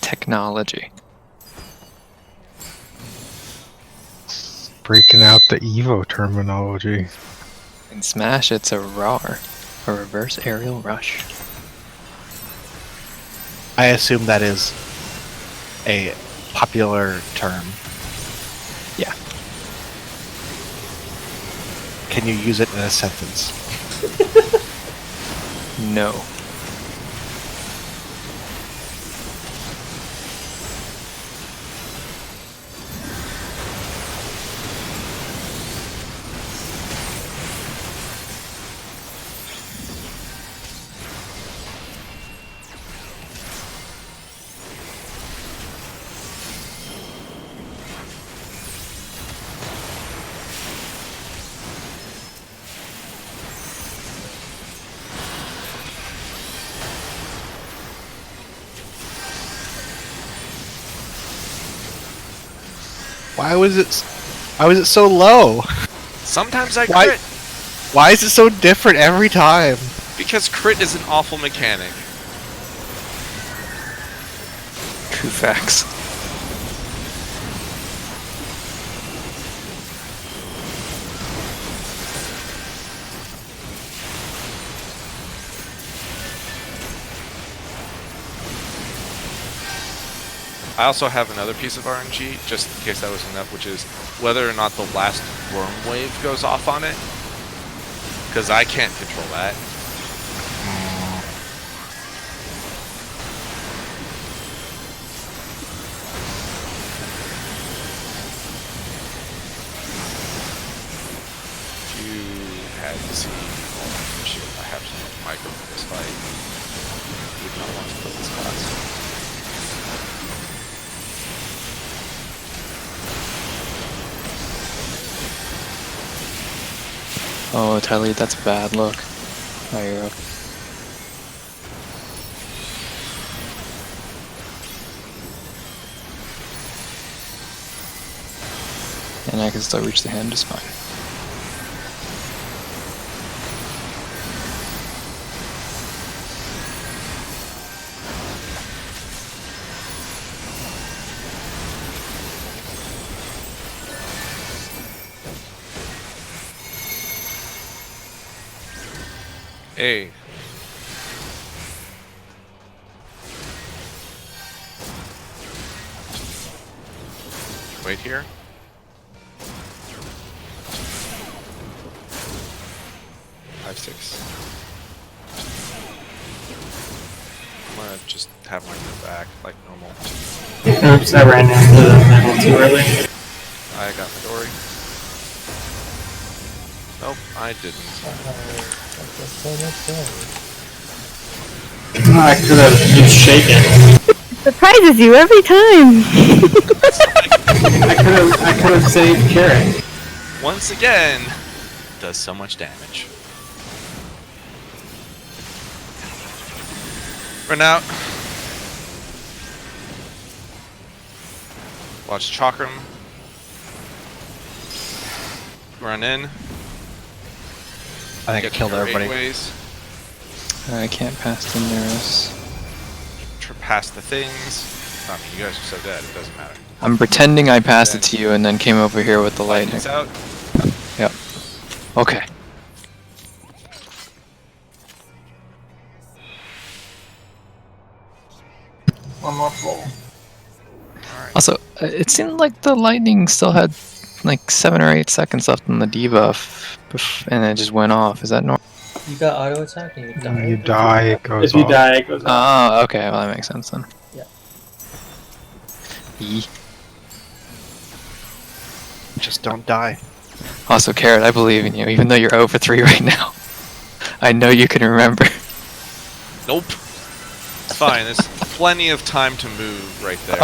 [SPEAKER 5] Technology.
[SPEAKER 7] Breaking out the Evo terminology.
[SPEAKER 5] In Smash, it's a RAR, a reverse aerial rush.
[SPEAKER 2] I assume that is a popular term.
[SPEAKER 5] Yeah.
[SPEAKER 2] Can you use it in a sentence?
[SPEAKER 5] No.
[SPEAKER 2] Why was it so low?
[SPEAKER 1] Sometimes I
[SPEAKER 2] Why-
[SPEAKER 1] crit,
[SPEAKER 2] Why is it so different every time?
[SPEAKER 1] because crit is an awful mechanic.
[SPEAKER 5] True facts.
[SPEAKER 1] I also have another piece of RNG, just in case that was enough, which is whether or not the last worm wave goes off on it. Because I can't control that. If you had seen all my shit, I have to micro for this fight. I would not want to put this class.
[SPEAKER 5] Oh, Tyler, that's a bad look. Oh, you're okay. And I can still reach the hand just fine.
[SPEAKER 1] Hey. Wait here. Five, six. I'm gonna just have my move back like normal.
[SPEAKER 4] Oops, I ran into the middle too early.
[SPEAKER 1] I got Midori. Nope, I didn't.
[SPEAKER 4] I could have used shaken.
[SPEAKER 6] Surprises you every time.
[SPEAKER 4] I could have saved Carrot.
[SPEAKER 1] Once again, does so much damage. Run out. Watch Chakram. Run in.
[SPEAKER 2] I think I killed everybody.
[SPEAKER 1] Ways.
[SPEAKER 5] I can't pass the nearest.
[SPEAKER 1] Past the things. I mean, you guys are so dead, it doesn't matter.
[SPEAKER 5] I'm pretending I passed it to you and then came over here with the lightning.
[SPEAKER 1] It's out.
[SPEAKER 5] Yep. Okay.
[SPEAKER 4] One more pull.
[SPEAKER 5] Also, it seemed like the lightning still had like 7 or 8 seconds left on the debuff, and it just went off. Is that normal?
[SPEAKER 3] You got auto attack and you die.
[SPEAKER 7] When you die, it goes
[SPEAKER 4] If you
[SPEAKER 7] off.
[SPEAKER 4] die, it goes off.
[SPEAKER 5] Oh, okay. Well, that makes sense then.
[SPEAKER 3] Yeah.
[SPEAKER 5] Yee.
[SPEAKER 2] Just don't die.
[SPEAKER 5] Also, Carrot, I believe in you, even though you're over 3 right now. I know you can remember.
[SPEAKER 1] Nope. It's fine, there's plenty of time to move right there.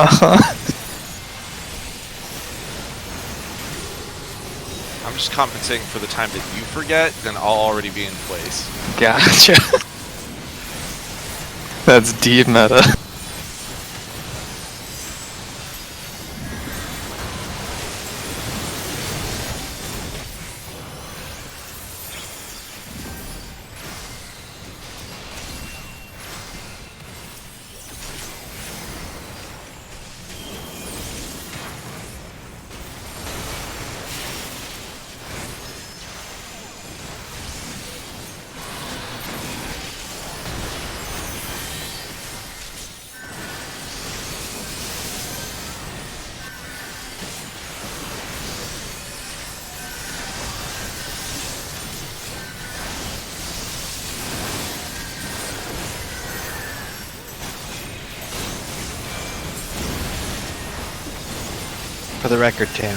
[SPEAKER 1] I'm just compensating for the time that you forget, then I'll already be in place.
[SPEAKER 5] Gotcha. That's deep meta.
[SPEAKER 2] For the record, Tam,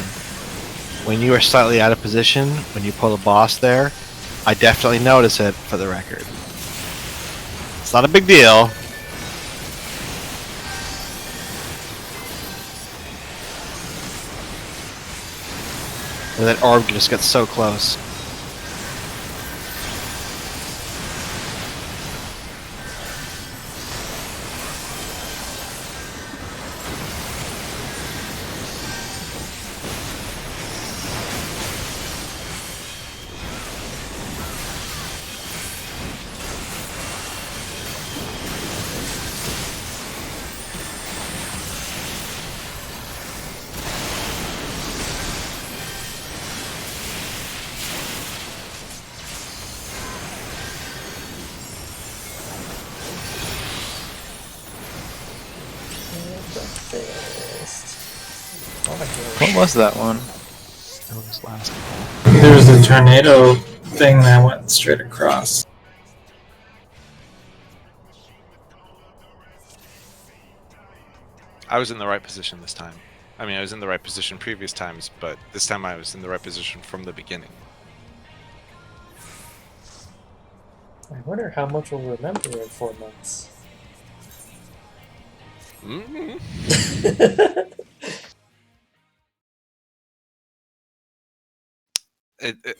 [SPEAKER 2] when you are slightly out of position, when you pull the boss there, I definitely notice it, for the record. It's not a big deal. And that orb just gets so close. What was that one? That was last.
[SPEAKER 4] There was a tornado thing that went straight across.
[SPEAKER 1] I was in the right position this time. I mean, I was in the right position previous times, but this time I was in the right position from the beginning.
[SPEAKER 3] I wonder how much we'll remember in 4 months.
[SPEAKER 1] Mm-hmm.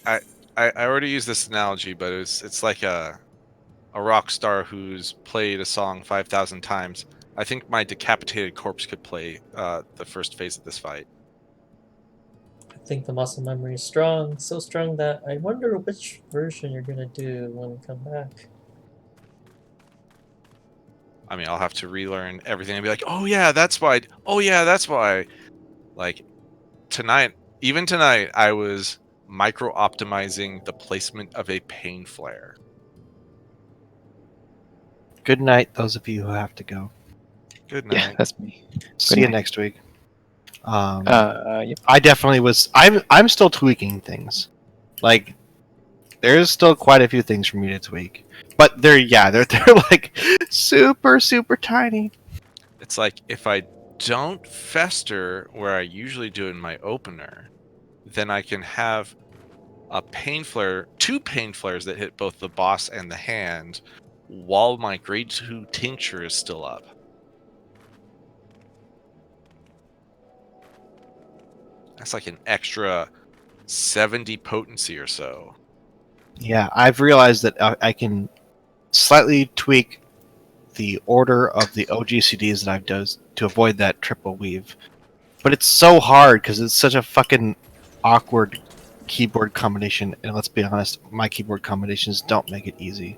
[SPEAKER 1] I I already used this analogy, but it's like a rock star who's played a song 5,000 times. I think my decapitated corpse could play the first phase of this fight.
[SPEAKER 3] I think the muscle memory is strong, so strong that I wonder which version you're gonna do when we come back.
[SPEAKER 1] I mean, I'll have to relearn everything and be like, oh yeah, that's why. Oh yeah, that's why. Like tonight, even tonight, I was micro optimizing the placement of a pain flare.
[SPEAKER 2] Good night, those of you who have to go.
[SPEAKER 1] Good
[SPEAKER 5] Yeah,
[SPEAKER 1] night.
[SPEAKER 5] that's me.
[SPEAKER 2] See you
[SPEAKER 5] night.
[SPEAKER 2] next week.
[SPEAKER 5] Yep.
[SPEAKER 2] I definitely was. I'm still tweaking things. Like, there's still quite a few things for me to tweak, but they're like super tiny.
[SPEAKER 1] It's like if I don't fester where I usually do in my opener, then I can have a pain flare, 2 pain flares that hit both the boss and the hand, while my grade 2 tincture is still up. That's like an extra 70 potency or so.
[SPEAKER 2] Yeah, I've realized that I can slightly tweak the order of the OGCDs that I've done to avoid that triple weave, but it's so hard because it's such a fucking awkward keyboard combination, and let's be honest, my keyboard combinations don't make it easy.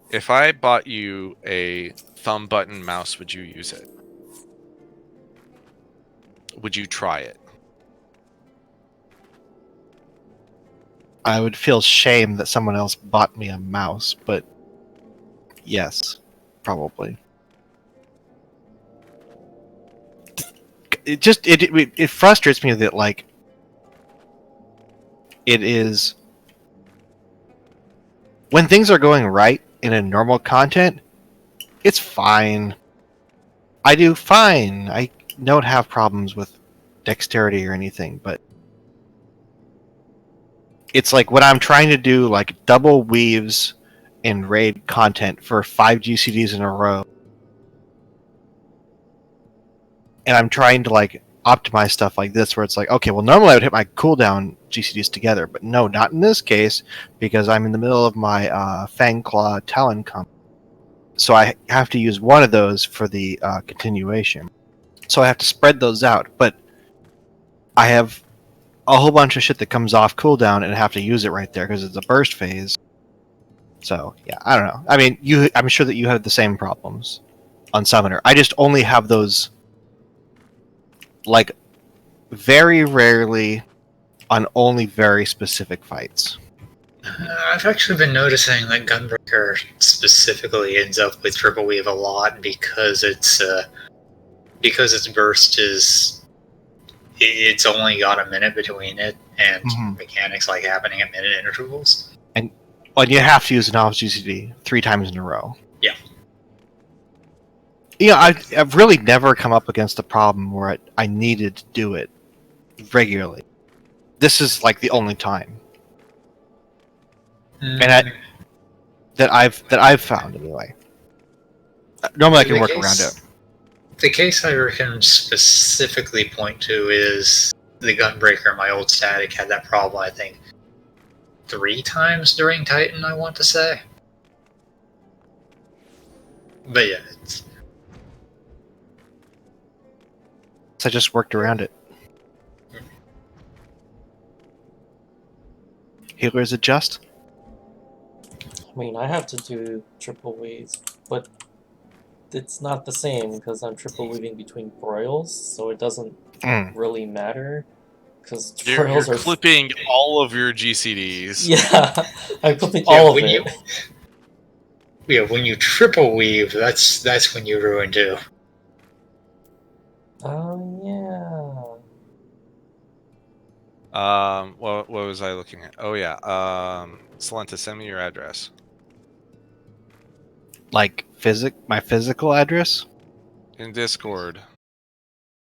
[SPEAKER 1] If I bought you a thumb button mouse, would you use it? Would you try it?
[SPEAKER 2] I would feel shame that someone else bought me a mouse, but yes, probably. It frustrates me that, like, it is when things are going right in a normal content, it's fine. I do fine. I don't have problems with dexterity or anything, but it's like when I'm trying to do like double weaves in raid content for 5 GCDs in a row, and I'm trying to like optimize stuff like this where it's like, okay, well normally I would hit my cooldown GCDs together, but no, not in this case because I'm in the middle of my Fang Claw Talon comp. So I have to use one of those for the continuation. So I have to spread those out, but I have a whole bunch of shit that comes off cooldown and I have to use it right there because it's a burst phase. So yeah, I don't know. I mean, I'm sure that you have the same problems on Summoner. I just only have those like very rarely on only very specific fights.
[SPEAKER 8] I've actually been noticing that Gunbreaker specifically ends up with triple weave a lot because its burst is it's only got a minute between it and mechanics like happening at minute intervals.
[SPEAKER 2] And you have to use an off GCD 3 times in a row.
[SPEAKER 8] Yeah.
[SPEAKER 2] You know, I've really never come up against a problem where I needed to do it regularly. This is like the only time. And that I've found anyway. Normally I can work around it.
[SPEAKER 8] The case I can specifically point to is the Gunbreaker. My old static had that problem, I think, 3 times during Titan, I want to say. But yeah,
[SPEAKER 2] So I just worked around it. Healers adjust?
[SPEAKER 3] I mean, I have to do triple weaves, but it's not the same because I'm triple weaving between broils, so it doesn't really matter. Because
[SPEAKER 1] You're
[SPEAKER 3] broils are
[SPEAKER 1] clipping all of your GCDs.
[SPEAKER 3] Yeah, I'm clipping all of it.
[SPEAKER 8] When you triple weave, that's when you ruin too.
[SPEAKER 3] Oh yeah.
[SPEAKER 1] What was I looking at? Oh yeah. Salenta, send me your address.
[SPEAKER 2] Like my physical address?
[SPEAKER 1] In Discord.